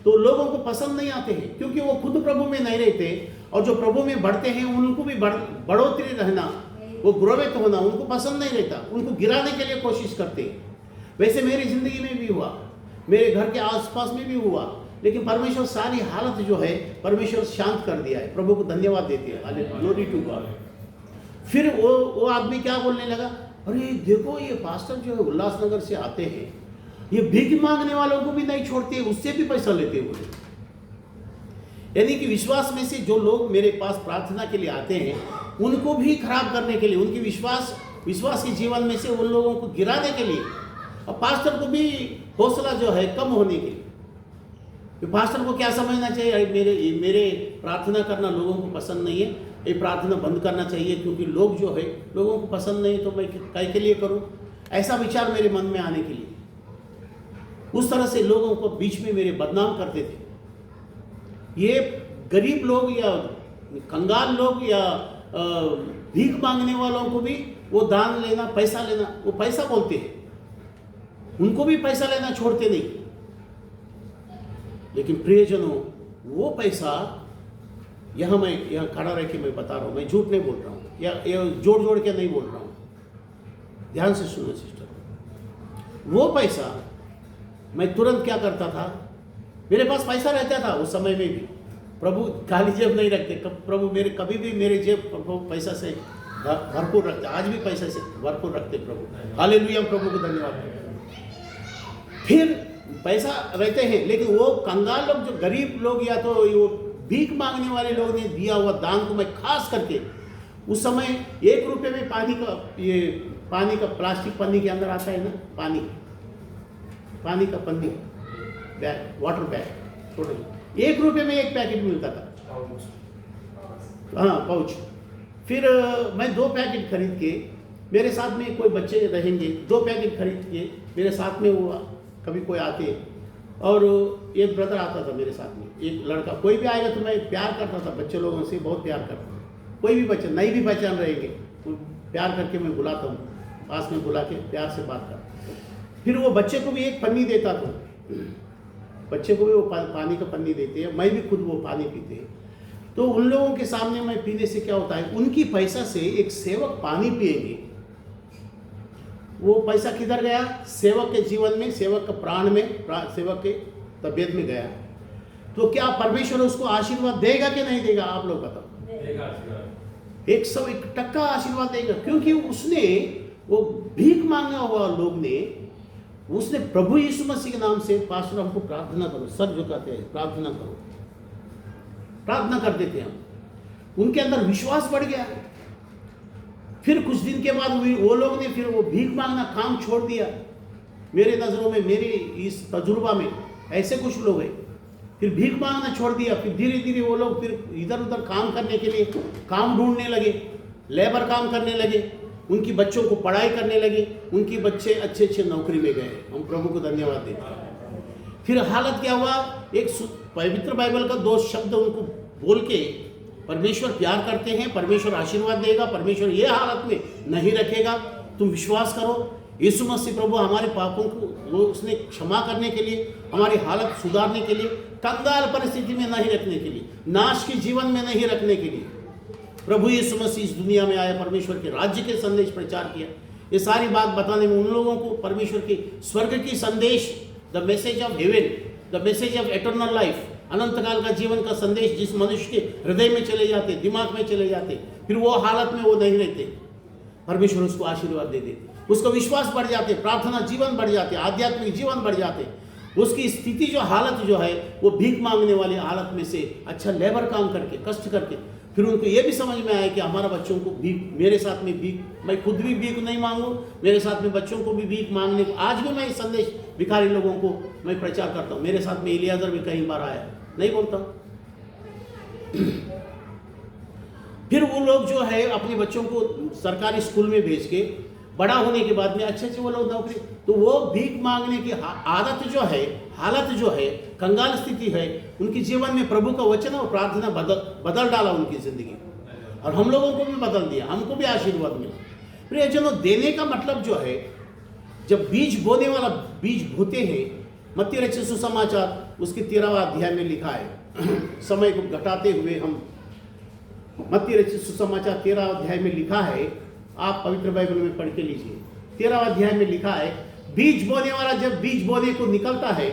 तो लोगों को पसंद नहीं आते हैं, क्योंकि वो खुद प्रभु में नहीं रहते। और जो प्रभु में बढ़ते हैं उनको भी बढ़ोतरी रहना, वो ग्रोवित होना उनको पसंद नहीं रहता, उनको गिराने के लिए कोशिश करते हैं। वैसे मेरी जिंदगी में भी हुआ, मेरे घर के आसपास में भी हुआ, लेकिन परमेश्वर सारी हालत जो है परमेश्वर शांत कर दिया है। प्रभु को धन्यवाद देते हैं, ग्लोरी टू गॉड। फिर वो आदमी क्या बोलने लगा, अरे देखो ये पास्टर जो है उल्लासनगर से आते हैं, ये भीख मांगने वालों को भी नहीं छोड़ते, उससे भी पैसा लेते हुए। यानी कि विश्वास में से जो लोग मेरे पास प्रार्थना के लिए आते हैं, उनको भी खराब करने के लिए, उनकी विश्वास के जीवन में से उन लोगों को गिराने के लिए, और पास्टर को भी हौसला जो है कम होने के लिए। तो पास्टर को क्या समझना चाहिए, मेरे प्रार्थना करना लोगों को पसंद नहीं है, ये प्रार्थना बंद करना चाहिए, क्योंकि लोग जो है लोगों को पसंद नहीं, तो मैं काय के लिए करूं, ऐसा विचार मेरे मन में आने के लिए। उस तरह से लोगों को बीच में मेरे बदनाम करते थे। ये गरीब लोग या कंगाल लोग या भीख मांगने वालों को भी वो दान लेना, पैसा लेना, वो पैसा बोलते हैं, उनको भी पैसा लेना छोड़ते नहीं। लेकिन प्रियजनों, वो पैसा यहाँ खड़ा रह के मैं बता रहा हूँ, मैं झूठ नहीं बोल रहा हूँ, या जोड़ के नहीं बोल रहा हूँ, ध्यान से सुनो सिस्टर। वो पैसा मैं तुरंत क्या करता था, मेरे पास पैसा रहता था उस समय में भी, प्रभु खाली जेब नहीं रखते, प्रभु मेरे कभी भी मेरे जेब पैसा से भरपूर रखते, आज भी पैसा से भरपूर रखते प्रभु। हालेलुया, प्रभु को धन्यवाद। फिर पैसा रहते हैं, लेकिन वो कंगाल लोग, जो गरीब लोग या तो वो भीख मांगने वाले लोग ने दिया हुआ दान को मैं खास करके उस समय 1 रुपये में पानी का प्लास्टिक पन्नी के अंदर आता है ना, पानी का पन्नी बैग, वाटर बैग, छोटे 1 रुपये में 1 पैकेट मिलता था, हाँ पाउच। फिर मैं 2 पैकेट खरीद के, मेरे साथ में कोई बच्चे रहेंगे, 2 पैकेट खरीद के मेरे साथ में वो कभी कोई आते, और एक ब्रदर आता था मेरे साथ में, एक लड़का, कोई भी आएगा तो मैं प्यार करता था, बच्चे लोगों से बहुत प्यार करता था। कोई भी बच्चे नहीं भी पहचान रहेंगे तो प्यार करके मैं बुलाता हूँ, पास में बुला के प्यार से बात करता। फिर वो बच्चे को भी एक पन्नी देता था, बच्चे को भी वो पानी का पन्नी देते हैं, मैं भी खुद वो पानी पीते हैं। तो उन लोगों के सामने मैं पीने से क्या होता है, उनकी पैसा से एक सेवक पानी पिएंगे, वो पैसा किधर गया, सेवक के जीवन में, सेवक के प्राण में, सेवक के तबीयत में गया। तो क्या परमेश्वर उसको आशीर्वाद देगा कि नहीं देगा, आप लोग बताओ? 101% आशीर्वाद देगा, क्योंकि उसने, वो भीख मांगा हुआ लोग ने, उसने प्रभु यीशु मसीह के नाम से, पास्टर हमको प्रार्थना करो, सर झुकाते हैं, प्रार्थना करो, प्रार्थना करते थे हम, उनके अंदर विश्वास बढ़ गया। फिर कुछ दिन के बाद वो लोग ने फिर वो भीख मांगना काम छोड़ दिया। मेरे नज़रों में, मेरे इस तजुर्बा में ऐसे कुछ लोग हैं, फिर भीख मांगना छोड़ दिया। फिर धीरे धीरे वो लोग फिर इधर उधर काम करने के लिए काम ढूंढने लगे, लेबर काम करने लगे, उनकी बच्चों को पढ़ाई करने लगे, उनकी बच्चे अच्छे अच्छे नौकरी में गए। हम प्रभु को धन्यवाद देते हैं। फिर हालत क्या हुआ, एक पवित्र बाइबल का 2 शब्द उनको बोल के, परमेश्वर प्यार करते हैं, परमेश्वर आशीर्वाद देगा, परमेश्वर ये हालत में नहीं रखेगा, तुम विश्वास करो। यीशु मसीह प्रभु हमारे पापों को वो उसने क्षमा करने के लिए, हमारी हालत सुधारने के लिए, कंगाल परिस्थिति में नहीं रखने के लिए, नाश के जीवन में नहीं रखने के लिए प्रभु यीशु मसीह इस दुनिया में आया, परमेश्वर के राज्य के संदेश प्रचार किया। ये सारी बात बताने में उन लोगों को परमेश्वर के स्वर्ग की संदेश, the message of heaven, the message of eternal life, अनंत काल का जीवन का संदेश जिस मनुष्य के हृदय में चले जाते, दिमाग में चले जाते, फिर वो हालत में वो नहीं रहते, परमेश्वर उसको आशीर्वाद दे देते, उसको विश्वास बढ़ जाते, प्रार्थना जीवन बढ़ जाते, आध्यात्मिक जीवन बढ़ जाते। उसकी स्थिति जो हालत जो है, वो भीख मांगने वाली हालत में से अच्छा लेबर काम करके, कष्ट करके, फिर उनको ये भी समझ में आया कि हमारा बच्चों को भीख, मेरे साथ में भीख, मैं खुद भी भीख नहीं मांगूं, मेरे साथ में बच्चों को भी भीख मांगने को। आज भी मैं इस संदेश भिखारी लोगों को मैं प्रचार करता हूँ। मेरे साथ में इलियाजर भी कई बार आया, नहीं बोलता। फिर वो लोग जो है अपने बच्चों को सरकारी स्कूल में भेज के, बड़ा होने के बाद में अच्छे वो लोग नौकरी, तो वो भीख मांगने की आदत जो है, हालत जो है, कंगाल स्थिति है, उनके जीवन में प्रभु का वचन और प्रार्थना बदल डाला उनकी जिंदगी, और हम लोगों को भी बदल दिया, हमको भी आशीर्वाद मिला। प्रियजनों, देने का मतलब जो है, जब बीज बोने वाला बीज बोते हैं, मत्ती रचित सुसमाचार उसके 13वां अध्याय में लिखा है। समय को घटाते हुए हम मत्ती रचित सुसमाचार 13 अध्याय में लिखा है, आप पवित्र बाइबल में पढ़ के लीजिए। 13 अध्याय में लिखा है, बीज बोने वाला जब बीज बोने को निकलता है,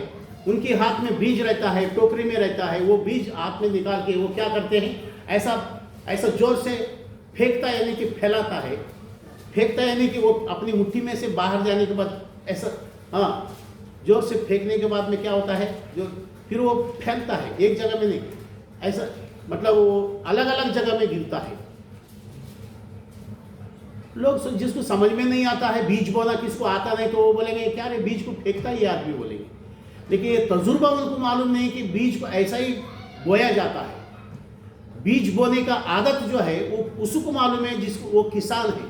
उनके हाथ में बीज रहता है, टोकरी में रहता है, वो बीज हाथ में निकाल के वो क्या करते हैं, ऐसा जोर से फेंकता है, यानी कि फैलाता है, फेंकता है यानी कि वो अपनी मुट्ठी में से बाहर जाने के बाद ऐसा, हाँ, जोर से फेंकने के बाद में क्या होता है, जो फिर वो फैलता है, एक जगह में नहीं, ऐसा मतलब वो अलग अलग जगह में गिरता है। लोग जिसको समझ में नहीं आता है, बीज बोना किसको आता नहीं, तो वो बोलेंगे क्या रे बीज को फेंकता ही आदमी बोलेंगे। लेकिन ये तजुर्बा उनको मालूम नहीं कि बीज को ऐसा ही बोया जाता है। बीज बोने का आदत जो है वो उसको मालूम है जिसको वो किसान है।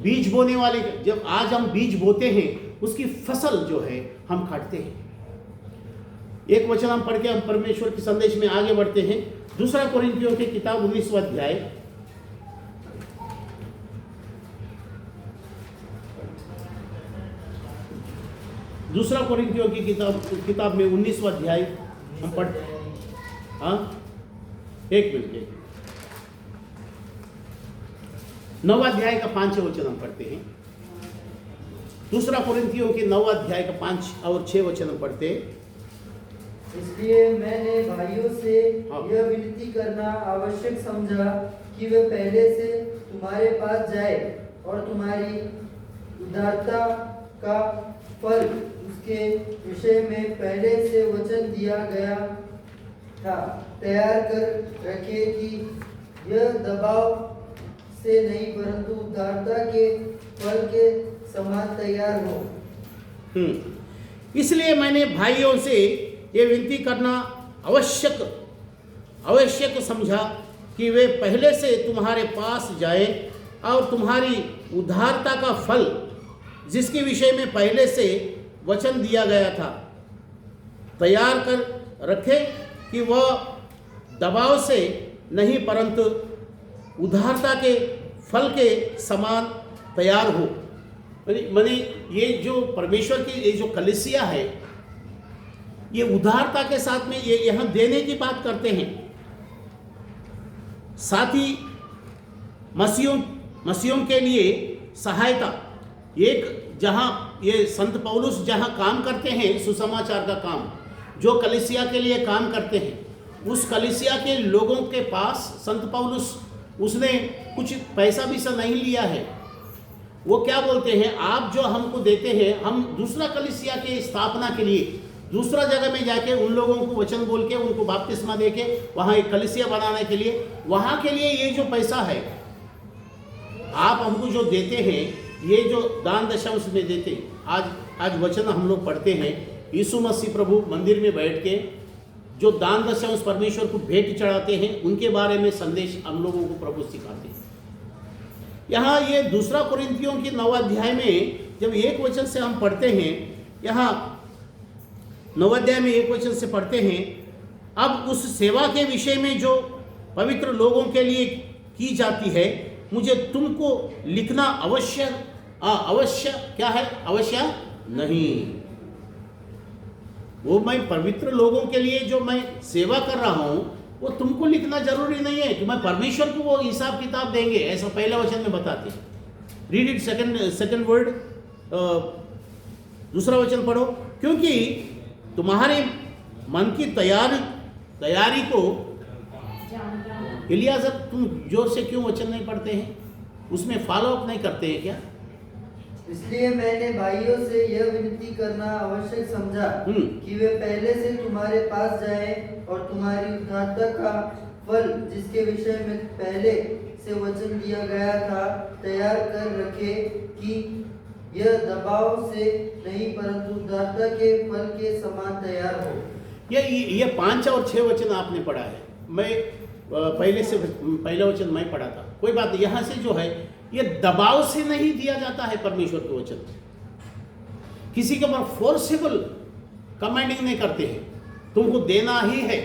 बीज बोने वाले, जब आज हम बीज बोते हैं उसकी फसल जो है हम काटते हैं। एक वचन हम पढ़ के हम परमेश्वर के संदेश में आगे बढ़ते हैं। दूसरा कोरिन्थियों की किताब 19वां अध्याय, दूसरा कोरिन्थियों की किताब में 19वां अध्याय हम पढ़ते हैं। हाँ, एक मिनट, 9वां अध्याय का 5वां वचन हम पढ़ते हैं। दूसरा कोरिन्थियों के 9वां अध्याय का 5 और 6 वचन हम पढ़ते हैं। इसलिए मैंने भाइयों से हाँ। यह विनती करना आवश्यक समझा कि वे पहले से तुम्हारे पास जाए और तुम्हारी उदारता का फल उसके विषय में पहले से वचन दिया गया था तैयार कर रखे कि यह दबाव से नहीं परंतु उदारता के फल के समान तैयार हो। इसलिए मैंने भाइयों से ये विनती करना आवश्यक समझा कि वे पहले से तुम्हारे पास जाए और तुम्हारी उदारता का फल जिसके विषय में पहले से वचन दिया गया था तैयार कर रखे कि वह दबाव से नहीं परंतु उदारता के फल के समान तैयार हो। माने ये जो परमेश्वर की ये जो कलीसिया है ये उदारता के साथ में ये यहाँ देने की बात करते हैं। साथ ही मसीहों के लिए सहायता, एक जहाँ ये संत पौलुस जहाँ काम करते हैं सुसमाचार का काम, जो कलीसिया के लिए काम करते हैं उस कलीसिया के लोगों के पास संत पौलुस उसने कुछ पैसा भी सा नहीं लिया है। वो क्या बोलते हैं, आप जो हमको देते हैं हम दूसरा कलीसिया के स्थापना के लिए दूसरा जगह में जाके उन लोगों को वचन बोल के उनको बपतिस्मा दे के वहाँ एक कलीसिया बनाने के लिए, वहाँ के लिए ये जो पैसा है आप हमको जो देते हैं, ये जो दान दशांश में देते हैं। आज वचन हम लोग पढ़ते हैं, यीशु मसीह प्रभु मंदिर में बैठ के जो दान दशांश परमेश्वर को भेंट चढ़ाते हैं उनके बारे में संदेश हम लोगों को प्रभु सिखाते हैं। यहाँ ये दूसरा कोरिन्थियों की 9वां अध्याय में जब एक वचन से हम पढ़ते हैं, यहाँ 9वां अध्याय में एक वचन से पढ़ते हैं, अब उस सेवा के विषय में जो पवित्र लोगों के लिए की जाती है मुझे तुमको लिखना अवश्य क्या है, अवश्य नहीं। वो मैं पवित्र लोगों के लिए जो मैं सेवा कर रहा हूं वो तुमको लिखना जरूरी नहीं है कि मैं परमेश्वर को वो हिसाब किताब देंगे, ऐसा पहले वचन में बताते हैं। रीड इट सेकंड वर्ड, दूसरा वचन पढ़ो। क्योंकि तुम्हारे मन की तैयारी को इलियाज़र, तुम जोर से क्यों वचन नहीं पढ़ते हैं, उसमें फॉलो अप नहीं करते हैं क्या? इसलिए मैंने भाइयों से यह विनती करना आवश्यक समझा कि वे पहले से तुम्हारे पास जाएं और तुम्हारी उदारता का फल जिसके विषय में पहले से वचन दिया गया था तैयार कर रखे कि यह दबाव से नहीं परंतु उदारता के फल के समान तैयार हो। ये 5 और 6 वचन आपने पढ़ा है, मैं पहला वचन मैं पढ़ा था। कोई बात नहीं, यहाँ से जो है ये दबाव से नहीं दिया जाता है परमेश्वर के वचन, किसी के ऊपर फोर्सेबल कमांडिंग नहीं करते हैं, तुमको देना ही है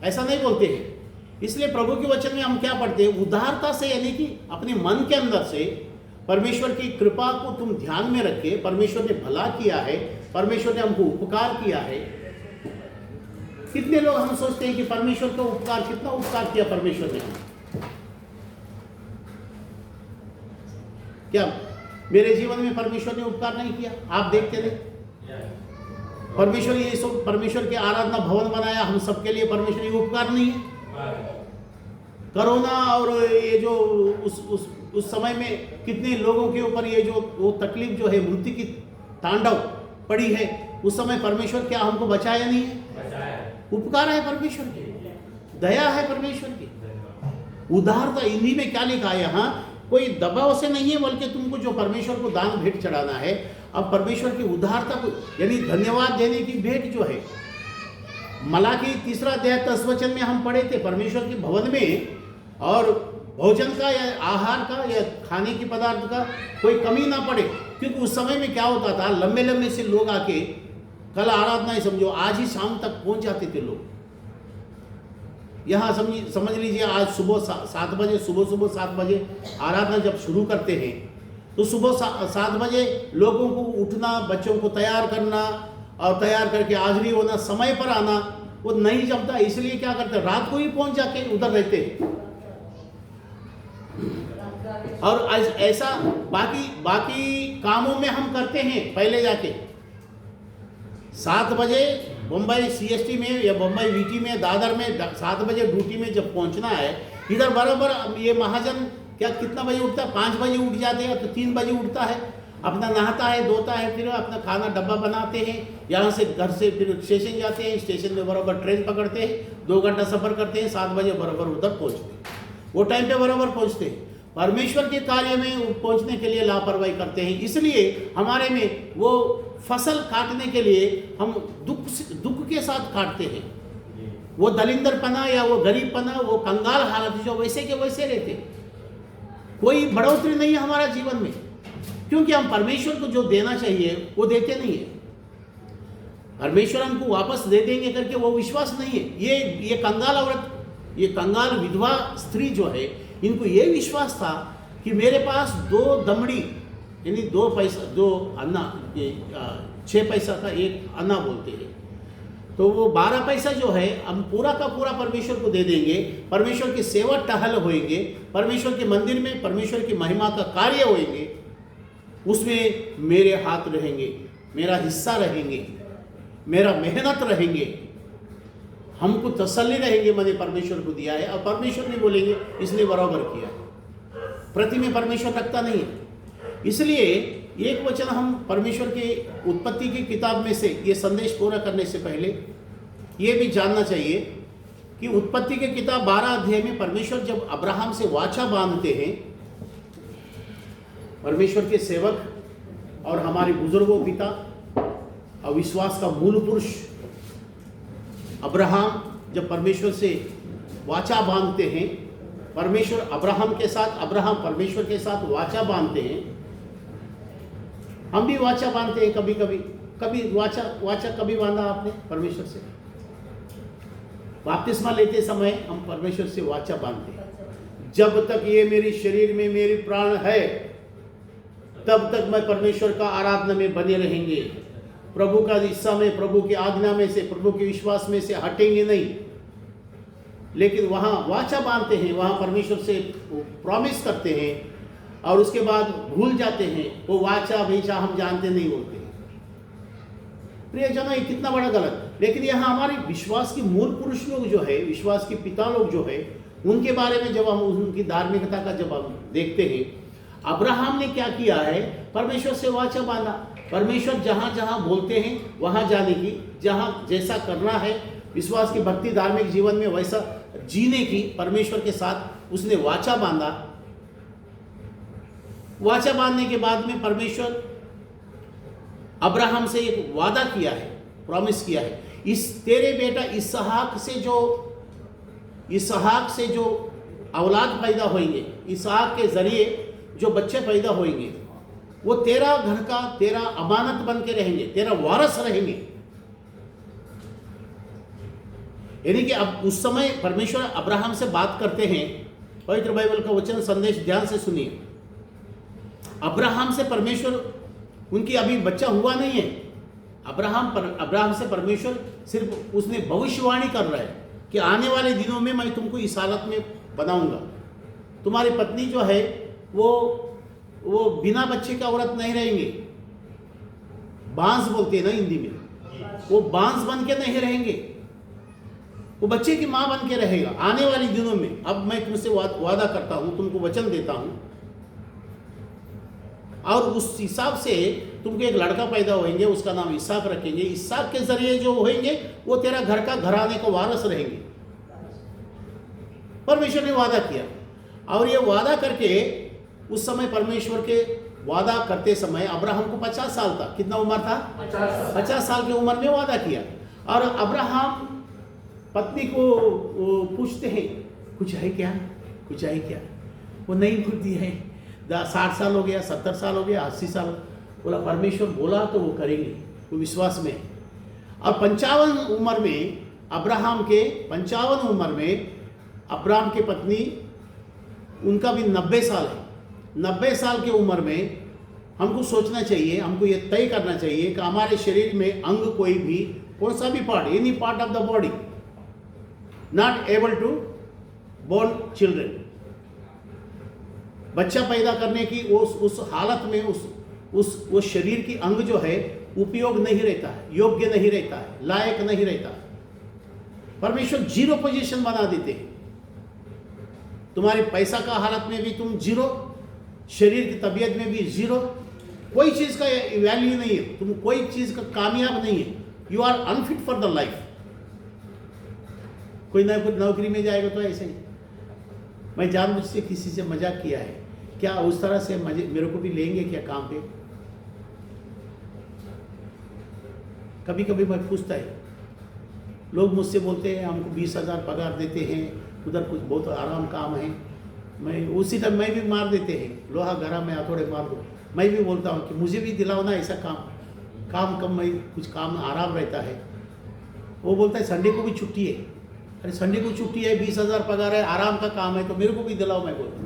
ऐसा नहीं बोलते हैं। इसलिए प्रभु के वचन में हम क्या पढ़ते हैं, उदारता से, यानी कि अपने मन के अंदर से परमेश्वर की कृपा को तुम ध्यान में रखे। परमेश्वर ने भला किया है, परमेश्वर ने हमको उपकार किया है। कितने लोग हम सोचते हैं कि परमेश्वर का उपकार, कितना उपकार किया परमेश्वर ने, क्या मेरे जीवन में परमेश्वर ने उपकार नहीं किया? आप देखते नहीं, परमेश्वर ये सब परमेश्वर के आराधना भवन बनाया हम सबके लिए, परमेश्वर ये उपकार नहीं है? कोरोना और ये जो उस समय में कितने लोगों के ऊपर ये जो वो तकलीफ जो है, मृत्यु की तांडव पड़ी है, उस समय परमेश्वर क्या हमको बचाया नहीं है? उपकार है परमेश्वर की, दया है परमेश्वर की, उदारता। इन्हीं में क्या लिखा है यहाँ कोई दबाव से नहीं है, बल्कि तुमको जो परमेश्वर को दान भेंट चढ़ाना है, अब परमेश्वर की उदारता को यानी धन्यवाद देने की भेंट जो है, मलाकी 3 अध्याय 10 वचन में हम पढ़े थे, परमेश्वर के भवन में और भोजन का या आहार का या खाने के पदार्थ का कोई कमी ना पड़े। क्योंकि उस समय में क्या होता था, लंबे लंबे से लोग आके, कल आराधना ही समझो, आज ही शाम तक पहुंच जाते थे लोग। यहाँ समझ लीजिए, आज सुबह 7 बजे, सुबह 7 बजे आराधना जब शुरू करते हैं, तो सुबह 7 बजे लोगों को उठना, बच्चों को तैयार करना और तैयार करके हाजिरी होना, समय पर आना, वो नहीं जमता। इसलिए क्या करते, रात को ही पहुंच जाके उधर रहते हैं। और ऐसा बाकी कामों में हम करते हैं, पहले जाके 7 बजे बम्बई CST में या बम्बई VT में, दादर में 7 बजे ड्यूटी में जब पहुंचना है, इधर बराबर ये महाजन क्या कितना बजे उठता है, 5 बजे उठ जाते हैं, तो 3 बजे उठता है, अपना नहाता है, धोता है, फिर अपना खाना डब्बा बनाते हैं, यहाँ से घर से फिर स्टेशन जाते हैं, स्टेशन में बराबर ट्रेन पकड़ते हैं, 2 घंटा सफ़र करते हैं, 7 बजे बराबर उधर पहुँचते हैं, वो टाइम पे बराबर पहुँचते हैं। परमेश्वर के कार्य में पहुँचने के लिए लापरवाही करते हैं, इसलिए हमारे में वो फसल काटने के लिए हम दुख के साथ काटते हैं। वो दलिंदरपना या वो गरीबपना, वो कंगाल हालत जो वैसे के वैसे रहते, कोई बढ़ोतरी नहीं है हमारा जीवन में, क्योंकि हम परमेश्वर को जो देना चाहिए वो देते नहीं है। परमेश्वर हमको वापस दे देंगे करके वो विश्वास नहीं है। ये कंगाल औरत, ये कंगाल विधवा स्त्री जो है, इनको ये विश्वास था कि मेरे पास 2 दमड़ी यानी 2 पैसा 2 अन्ना, 6 पैसा का एक अन्ना बोलते हैं, तो वो 12 पैसा जो है हम पूरा का पूरा परमेश्वर को दे देंगे, परमेश्वर की सेवा टहल होएंगे, परमेश्वर के मंदिर में परमेश्वर की महिमा का कार्य होएंगे, उसमें मेरे हाथ रहेंगे, मेरा हिस्सा रहेंगे, मेरा मेहनत रहेंगे, हमको तसल्ली रहेंगे, मैंने परमेश्वर को दिया है। और परमेश्वर नहीं बोलेंगे इसने बराबर किया, प्रति में परमेश्वर रखता नहीं है। इसलिए एक वचन हम परमेश्वर के उत्पत्ति की किताब में से ये संदेश पूरा करने से पहले ये भी जानना चाहिए कि उत्पत्ति की किताब 12 अध्याय में परमेश्वर जब अब्राहम से वाचा बांधते हैं, परमेश्वर के सेवक और हमारे बुजुर्गों पिता और विश्वास का मूल पुरुष अब्राहम जब परमेश्वर से वाचा बांधते हैं, परमेश्वर अब्राहम के साथ, अब्राहम परमेश्वर के साथ वाचा बांधते हैं। हम भी वाचा बांधते हैं कभी वाचा कभी बांधा आपने परमेश्वर से? बपतिस्मा लेते समय हम परमेश्वर से वाचा बांधते हैं, जब तक ये मेरे शरीर में मेरी प्राण है तब तक मैं परमेश्वर का आराधना में बने रहेंगे, प्रभु का हिस्सा में, प्रभु की आज्ञा में से, प्रभु के विश्वास में से हटेंगे नहीं। लेकिन वहाँ वाचा बांधते हैं, वहाँ परमेश्वर से प्रॉमिस करते हैं और उसके बाद भूल जाते हैं, वो वाचा भेचा हम जानते नहीं बोलते। प्रियजनों, ये कितना बड़ा गलत। लेकिन यहाँ हमारे विश्वास के मूल पुरुष लोग जो है, विश्वास के पिता लोग जो है, उनके बारे में जब हम उनकी धार्मिकता का जब हम देखते हैं, अब्राहम ने क्या किया है, परमेश्वर से वाचा बांधा। परमेश्वर जहाँ जहाँ बोलते हैं वहाँ जाने की, जहाँ जैसा करना है विश्वास की भक्ति धार्मिक जीवन में वैसा जीने की परमेश्वर के साथ उसने वाचा बांधा। वाचा बांधने के बाद में परमेश्वर अब्राहम से एक वादा किया है, प्रॉमिस किया है, इस तेरे बेटा इसहाक से जो औलाद पैदा होंगे, इसहाक के जरिए जो बच्चे पैदा होंगे, वो तेरा घर का, तेरा अमानत बन के रहेंगे, तेरा वारस रहेंगे। यानी कि अब उस समय परमेश्वर अब्राहम से बात करते हैं। पवित्र बाइबल का वचन संदेश ध्यान से सुनिए। अब्राहम से परमेश्वर, उनकी अभी बच्चा हुआ नहीं है, अब्राहम से परमेश्वर सिर्फ उसने भविष्यवाणी कर रहा है कि आने वाले दिनों में मैं तुमको इस हालत में बनाऊंगा, तुम्हारी पत्नी जो है वो बिना बच्चे का औरत नहीं रहेंगे, बांस बोलते हैं ना हिंदी में, वो बांस बन के नहीं रहेंगे, वो बच्चे की माँ बन के रहेगा आने वाले दिनों में। अब मैं तुमसे वादा करता हूं, तुमको वचन देता हूं, और उस हिसाब से तुमको एक लड़का पैदा होंगे, उसका नाम इसहाक रखेंगे। इसहाक के जरिए जो होंगे वो तेरा घर का घराने का वारस रहेंगे। परमेश्वर ने वादा किया, और ये वादा करके उस समय परमेश्वर के वादा करते समय अब्राहम को 50 साल था। कितना उम्र था? 50 साल की उम्र में वादा किया। और अब्राहम पत्नी को वो पूछते हैं कुछ है क्या, कुछ है क्या? वो नहीं बोलती है। 60 साल हो गया, 70 साल हो गया, 80 साल। बोला परमेश्वर बोला तो वो करेंगे, वो विश्वास में है। और 55 उम्र में अब्राहम के 55 उम्र में अब्राहम की पत्नी, उनका भी 90 साल है। 90 साल की उम्र में हमको सोचना चाहिए, हमको ये तय करना चाहिए कि हमारे शरीर में अंग कोई भी, कौन सा भी part, any part of the body not able to born children, बच्चा पैदा करने की उस हालत में उस शरीर की अंग जो है उपयोग नहीं रहता है, योग्य नहीं रहता है, लायक नहीं रहता है। परमेश्वर 0 पोजीशन बना देते हैं। तुम्हारे पैसा का हालत में भी तुम 0, शरीर की तबीयत में भी 0, कोई चीज का वैल्यू नहीं है, तुम कोई चीज का कामयाब नहीं है। You are unfit for the life. कोई ना कुछ नौकरी में जाएगा तो ऐसे ही। मैं जानबूझ से किसी से मजाक किया है, क्या उस तरह से मेरे को भी लेंगे क्या काम पे? कभी कभी मैं पूछता है, लोग मुझसे बोलते हैं हमको 20,000 पगार देते हैं, उधर कुछ बहुत आराम काम है। मैं उसी टाइम मैं भी मार देते हैं, लोहा गरा में हथौड़े मार दो। मैं भी बोलता हूँ कि मुझे भी दिलाओ ना ऐसा काम कम में कुछ काम आराम रहता है। वो बोलता है संडे को भी छुट्टी है। अरे संडे को छुट्टी है, 20,000 पगार है, आराम का काम है, तो मेरे को भी दिलाओ। मैं बोलता,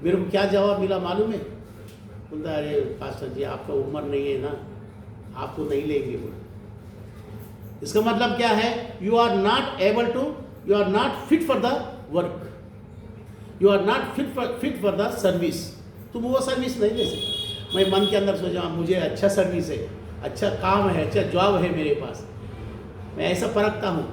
मेरे को क्या जवाब मिला मालूम है? बोलता अरे पास्टर जी आपका उम्र नहीं है ना, आपको नहीं लेंगे। बोले इसका मतलब क्या है? You are not able to, you are not fit for the work, you are not fit for the service. तुम वो सर्विस नहीं ले सकते। मैं मन के अंदर सोचा मुझे अच्छा सर्विस है, अच्छा काम है, अच्छा जॉब है मेरे पास, मैं ऐसा परखता हूँ।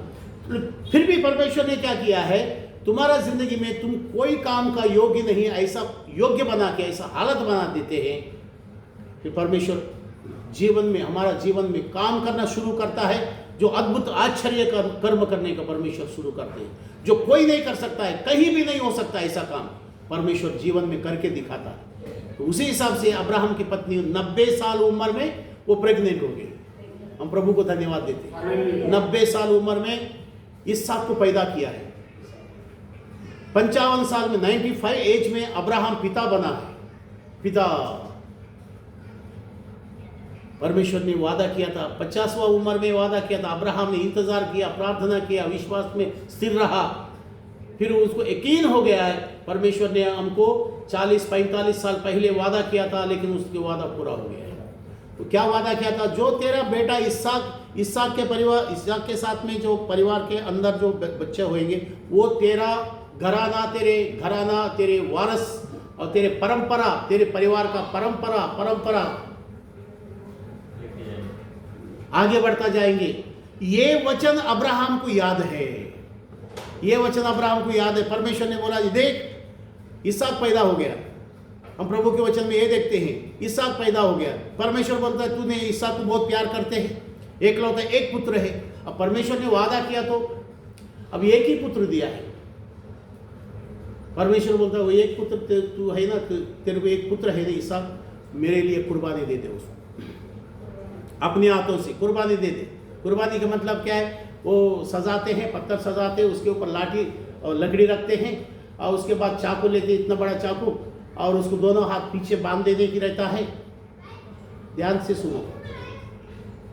फिर भी परमेश्वर ने क्या किया है, तुम्हारा जिंदगी में तुम कोई काम का योग्य नहीं, ऐसा योग्य बना के ऐसा हालत बना देते हैं कि परमेश्वर जीवन में, हमारा जीवन में काम करना शुरू करता है। जो अद्भुत आश्चर्य कर्म करने का परमेश्वर शुरू करते हैं, जो कोई नहीं कर सकता है, कहीं भी नहीं हो सकता ऐसा काम, परमेश्वर जीवन में करके दिखाता है। तो उसी हिसाब से अब्राहम की पत्नी 90 साल उम्र में वो प्रेग्नेंट हो गई। हम प्रभु को धन्यवाद देते हैं। 90 साल उम्र में इसहाक को पैदा किया है। 55 साल में 95 एज में अब्राहम पिता बना है। पिता परमेश्वर ने वादा किया था, 50वां उम्र में वादा किया था। अब्राहम ने इंतजार किया, प्रार्थना किया, विश्वास में स्थिर रहा। फिर उसको यकीन हो गया है परमेश्वर ने हमको 40-45 साल पहले वादा किया था, लेकिन उसके वादा पूरा हो गया है। तो क्या वादा किया था? जो तेरा बेटा इसहाक के परिवार, इसहाक के साथ में जो परिवार के अंदर जो बच्चे होंगे, वो तेरा घराना, तेरे वारस और तेरे परंपरा, तेरे परिवार का परंपरा आगे बढ़ता जाएंगे। ये वचन अब्राहम को याद है, ये वचन अब्राहम को याद है। परमेश्वर ने बोला देख इसहाक पैदा हो गया। हम प्रभु के वचन में ये देखते हैं, इसहाक पैदा हो गया। परमेश्वर बोलता है तूने इसहाक को बहुत प्यार करते हैं, एकलौता एक पुत्र है। अब परमेश्वर ने वादा किया तो अब एक ही पुत्र दिया है। परमेश्वर बोलता है वो एक पुत्र तू है ना, तेरे को एक पुत्र है ना इसहाक, मेरे लिए कुर्बानी दे दे, उसको अपने हाथों से कुर्बानी दे दे। कुर्बानी का मतलब क्या है? वो सजाते हैं, पत्थर सजाते हैं, उसके ऊपर लाठी और लकड़ी रखते हैं, और उसके बाद चाकू लेते हैं, इतना बड़ा चाकू, और उसको दोनों हाथ पीछे बांध देने की रहता है। ध्यान से सुनो,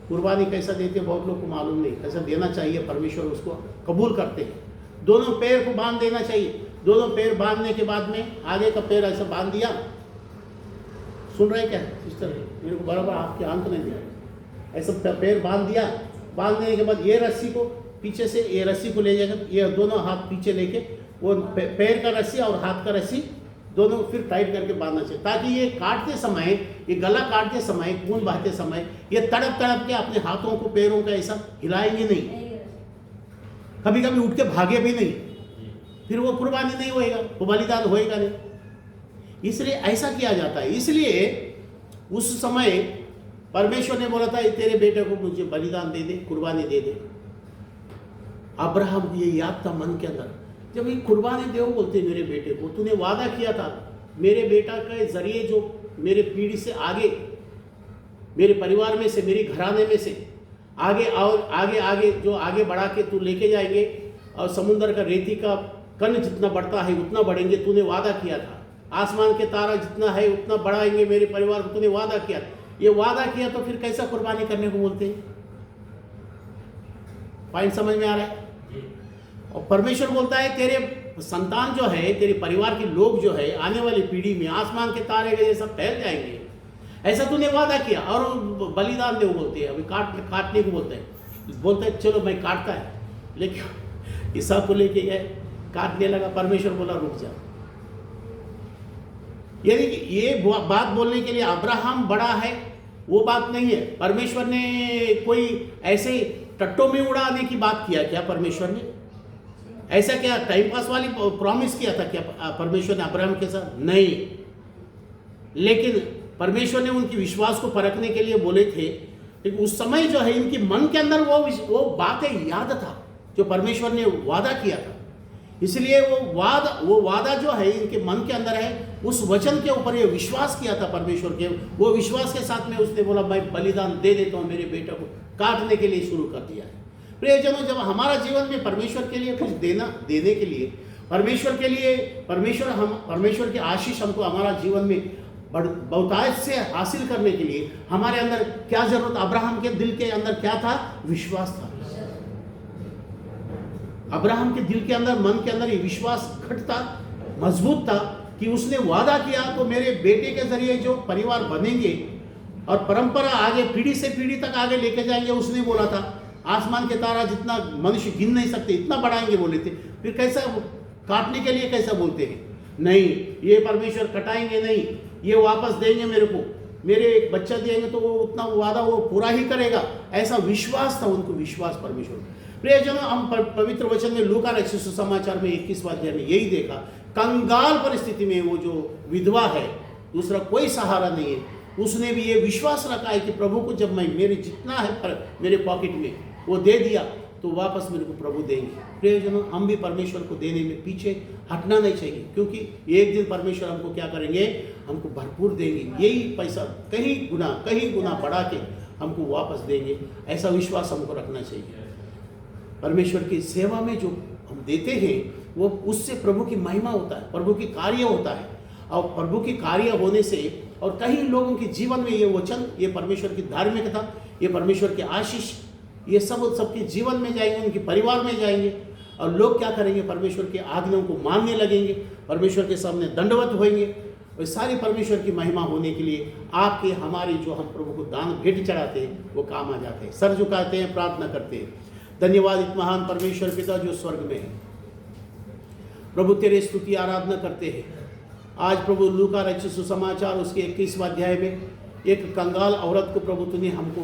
कुर्बानी कैसा देते हैं बहुत लोग को मालूम नहीं, कैसा देना चाहिए। परमेश्वर उसको कबूल करते हैं। दोनों पैर को बांध देना चाहिए। दोनों पैर बांधने के बाद में आगे का पैर ऐसा बांध दिया। सुन रहे क्या सिस्टर? मेरे को बराबर आपके आंख नहीं दिया। ऐसा पैर बांध दिया। बांधने के बाद ये रस्सी को पीछे से, ये रस्सी को ले जाकर ये दोनों हाथ पीछे लेके वो पैर का रस्सी और हाथ का रस्सी दोनों फिर टाइट करके बांधना चाहिए, ताकि ये काटते समय, ये गला काटते समय, खून बहते समय ये तड़प के अपने हाथों को, पैरों का ऐसा हिलाएंगे नहीं, कभी कभी उठ के भागे भी नहीं, फिर वो कुर्बानी नहीं होएगा, वो बलिदान होएगा नहीं। इसलिए ऐसा किया जाता है। इसलिए उस समय परमेश्वर ने बोला था तेरे बेटे को मुझे बलिदान दे दे, कुर्बानी दे दे। अब्राहम को ये याद था मन के अंदर, जब ये कुर्बानी दे बोलते मेरे बेटे को, तूने वादा किया था मेरे बेटा के जरिए जो मेरे पीढ़ी से आगे, मेरे परिवार में से, मेरे घराने में से आगे और आगे आगे जो आगे बढ़ा के तू लेके जाएंगे, और समुद्र का रेती का कण जितना बढ़ता है उतना बढ़ेंगे, तूने वादा किया था। आसमान के तारा जितना है उतना बढ़ाएंगे मेरे परिवार को, तूने वादा किया। ये वादा किया तो फिर कैसा कुर्बानी करने को बोलते हैं? पॉइंट समझ में आ रहा है? और परमेश्वर बोलता है तेरे संतान जो है, तेरे परिवार के लोग जो है आने वाली पीढ़ी में आसमान के तारे के जैसा फैल जाएंगे, ऐसा तूने वादा किया। और बलिदान दे बोलते हैं, अभी काटने को बोलते हैं चलो मैं काटता है, लेकिन इसहाक को लेके गए, काटने लगा, परमेश्वर बोला रुक जा। यानी कि ये बात बोलने के लिए अब्राहम बड़ा है वो बात नहीं है। परमेश्वर ने कोई ऐसे टट्टों में उड़ाने की बात किया क्या? परमेश्वर ने ऐसा क्या टाइम पास वाली प्रॉमिस किया था क्या परमेश्वर ने अब्राहम के साथ? नहीं, लेकिन परमेश्वर ने उनकी विश्वास को परखने के लिए बोले थे। लेकिन उस समय जो है इनकी मन के अंदर वो बातें याद था जो परमेश्वर ने वादा किया था, इसलिए वो वादा जो है इनके मन के अंदर है, उस वचन के ऊपर ये विश्वास किया था परमेश्वर के। वो विश्वास के साथ में उसने बोला मैं बलिदान दे देता हूँ, मेरे बेटे को काटने के लिए शुरू कर दिया है। प्रियजनों, जब हमारा जीवन में परमेश्वर के लिए कुछ देने के लिए परमेश्वर की आशीष हमको हमारा जीवन में बहुतायत से हासिल करने के लिए हमारे अंदर क्या जरूरत? अब्राहम के दिल के अंदर क्या था? विश्वास था। अब्राहम के दिल के अंदर, मन के अंदर ये विश्वास घटता, मजबूत था कि उसने वादा किया तो मेरे बेटे के जरिए जो परिवार बनेंगे और परंपरा आगे पीढ़ी से पीढ़ी तक आगे लेके जाएंगे। उसने बोला था आसमान के तारा जितना मनुष्य गिन नहीं सकते इतना बढ़ाएंगे बोले थे। फिर कैसा काटने के लिए कैसा बोलते हैं? नहीं, ये परमेश्वर कटाएंगे नहीं, ये वापस देंगे मेरे को, मेरे एक बच्चा देंगे तो वो उतना वादा वो पूरा ही करेगा, ऐसा विश्वास था उनको। विश्वास परमेश्वर। प्रियजनों, हम पवित्र वचन में लूका रचित सुसमाचार में 21वां अध्याय में यही देखा, कंगाल परिस्थिति में वो जो विधवा है, दूसरा कोई सहारा नहीं है, उसने भी ये विश्वास रखा है कि प्रभु को जब मैं मेरे जितना है मेरे पॉकेट में वो दे दिया तो वापस मेरे को प्रभु देंगे। प्रियजनों, हम भी परमेश्वर को देने में पीछे हटना नहीं चाहिए, क्योंकि एक दिन परमेश्वर हमको क्या करेंगे? हमको भरपूर देंगे। यही पैसा कहीं गुना बढ़ा के हमको वापस देंगे, ऐसा विश्वास हमको रखना चाहिए। परमेश्वर की सेवा में जो हम देते हैं वो उससे प्रभु की महिमा होता है, प्रभु की कार्य होता है। और प्रभु की कार्य होने से और कई लोगों के जीवन में ये वचन, ये परमेश्वर की धार्मिकता, ये परमेश्वर की आशीष, ये सब सबके जीवन में जाएंगे, उनके परिवार में जाएंगे। और लोग क्या करेंगे? परमेश्वर की आज्ञाओं को मानने लगेंगे, परमेश्वर के सामने दंडवत होंगे। और सारी परमेश्वर की महिमा होने के लिए आपके हमारी जो हम प्रभु को दान भेंट चढ़ाते हैं वो काम आ जाते हैं। सर झुकाते हैं, प्रार्थना करते हैं। धन्यवाद इस महान परमेश्वर पिता जो स्वर्ग में है, प्रभु तेरे स्तुति आराधना करते हैं। आज प्रभु लूका रचित सुसमाचार उसके 21वां अध्याय में एक कंगाल औरत को प्रभु तूने हमको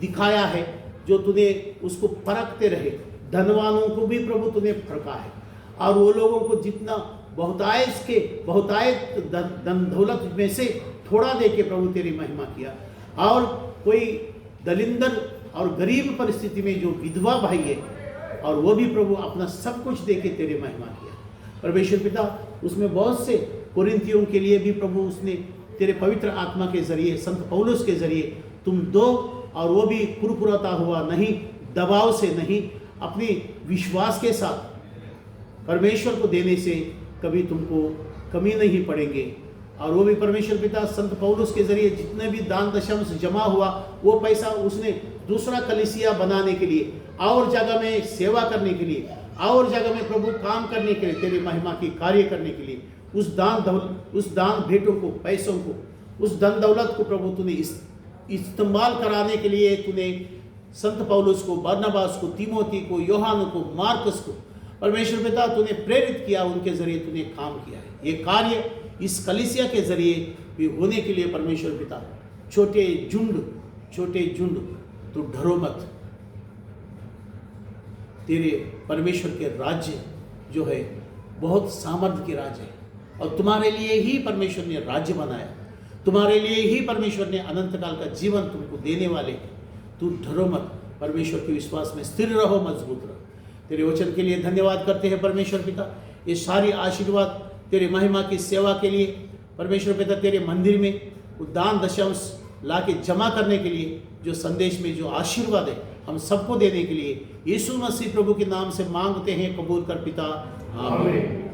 दिखाया है, जो तूने उसको परखते रहे। धनवानों को भी प्रभु तूने परखा है, और वो लोगों को जितना बहुतायत धन दौलत में से थोड़ा दे के प्रभु तेरी महिमा किया। और कोई दलिंदर और गरीब परिस्थिति में जो विधवा भाई है, और वो भी प्रभु अपना सब कुछ दे के तेरी महिमा किया। परमेश्वर पिता, उसमें बहुत से कोरिन्थियों के लिए भी प्रभु उसने तेरे पवित्र आत्मा के जरिए, संत पौलुस के जरिए तुम दो, और वो भी कुरकुराता हुआ नहीं, दबाव से नहीं, अपनी विश्वास के साथ परमेश्वर को देने से कभी तुमको कमी नहीं पड़ेंगे। और वो भी परमेश्वर पिता संत पौलुस के जरिए जितने भी दान दशंश जमा हुआ, वो पैसा उसने दूसरा कलीसिया बनाने के लिए, और जगह में सेवा करने के लिए, और जगह में प्रभु काम करने के लिए, तेरी महिमा की कार्य करने के लिए, उस दान भेंटों को, पैसों को, उस धन दौलत को प्रभु तूने इस्तेमाल कराने के लिए तूने संत पौलुस को, बरनबास को, तीमोथी को, योहान को, मार्कस को परमेश्वर पिता तूने प्रेरित किया, उनके जरिए तूने काम किया है। ये कार्य इस कलीसिया के जरिए भी होने के लिए परमेश्वर पिता छोटे झुंड तो डरो मत। तेरे परमेश्वर के राज्य जो है बहुत सामर्थ्य के राज्य है, और तुम्हारे लिए ही परमेश्वर ने राज्य बनाया, तुम्हारे लिए ही परमेश्वर ने अनंत काल का जीवन तुमको देने वाले। तू डरो मत, परमेश्वर के विश्वास में स्थिर रहो, मजबूत रहो। तेरे वचन के लिए धन्यवाद करते हैं परमेश्वर पिता। ये सारी आशीर्वाद तेरे महिमा की सेवा के लिए परमेश्वर पिता तेरे मंदिर में दान दशंश ला के जमा करने के लिए जो संदेश में जो आशीर्वाद है हम सबको देने के लिए यीशु मसीह प्रभु के नाम से मांगते हैं, कबूल कर पिता, आमीन।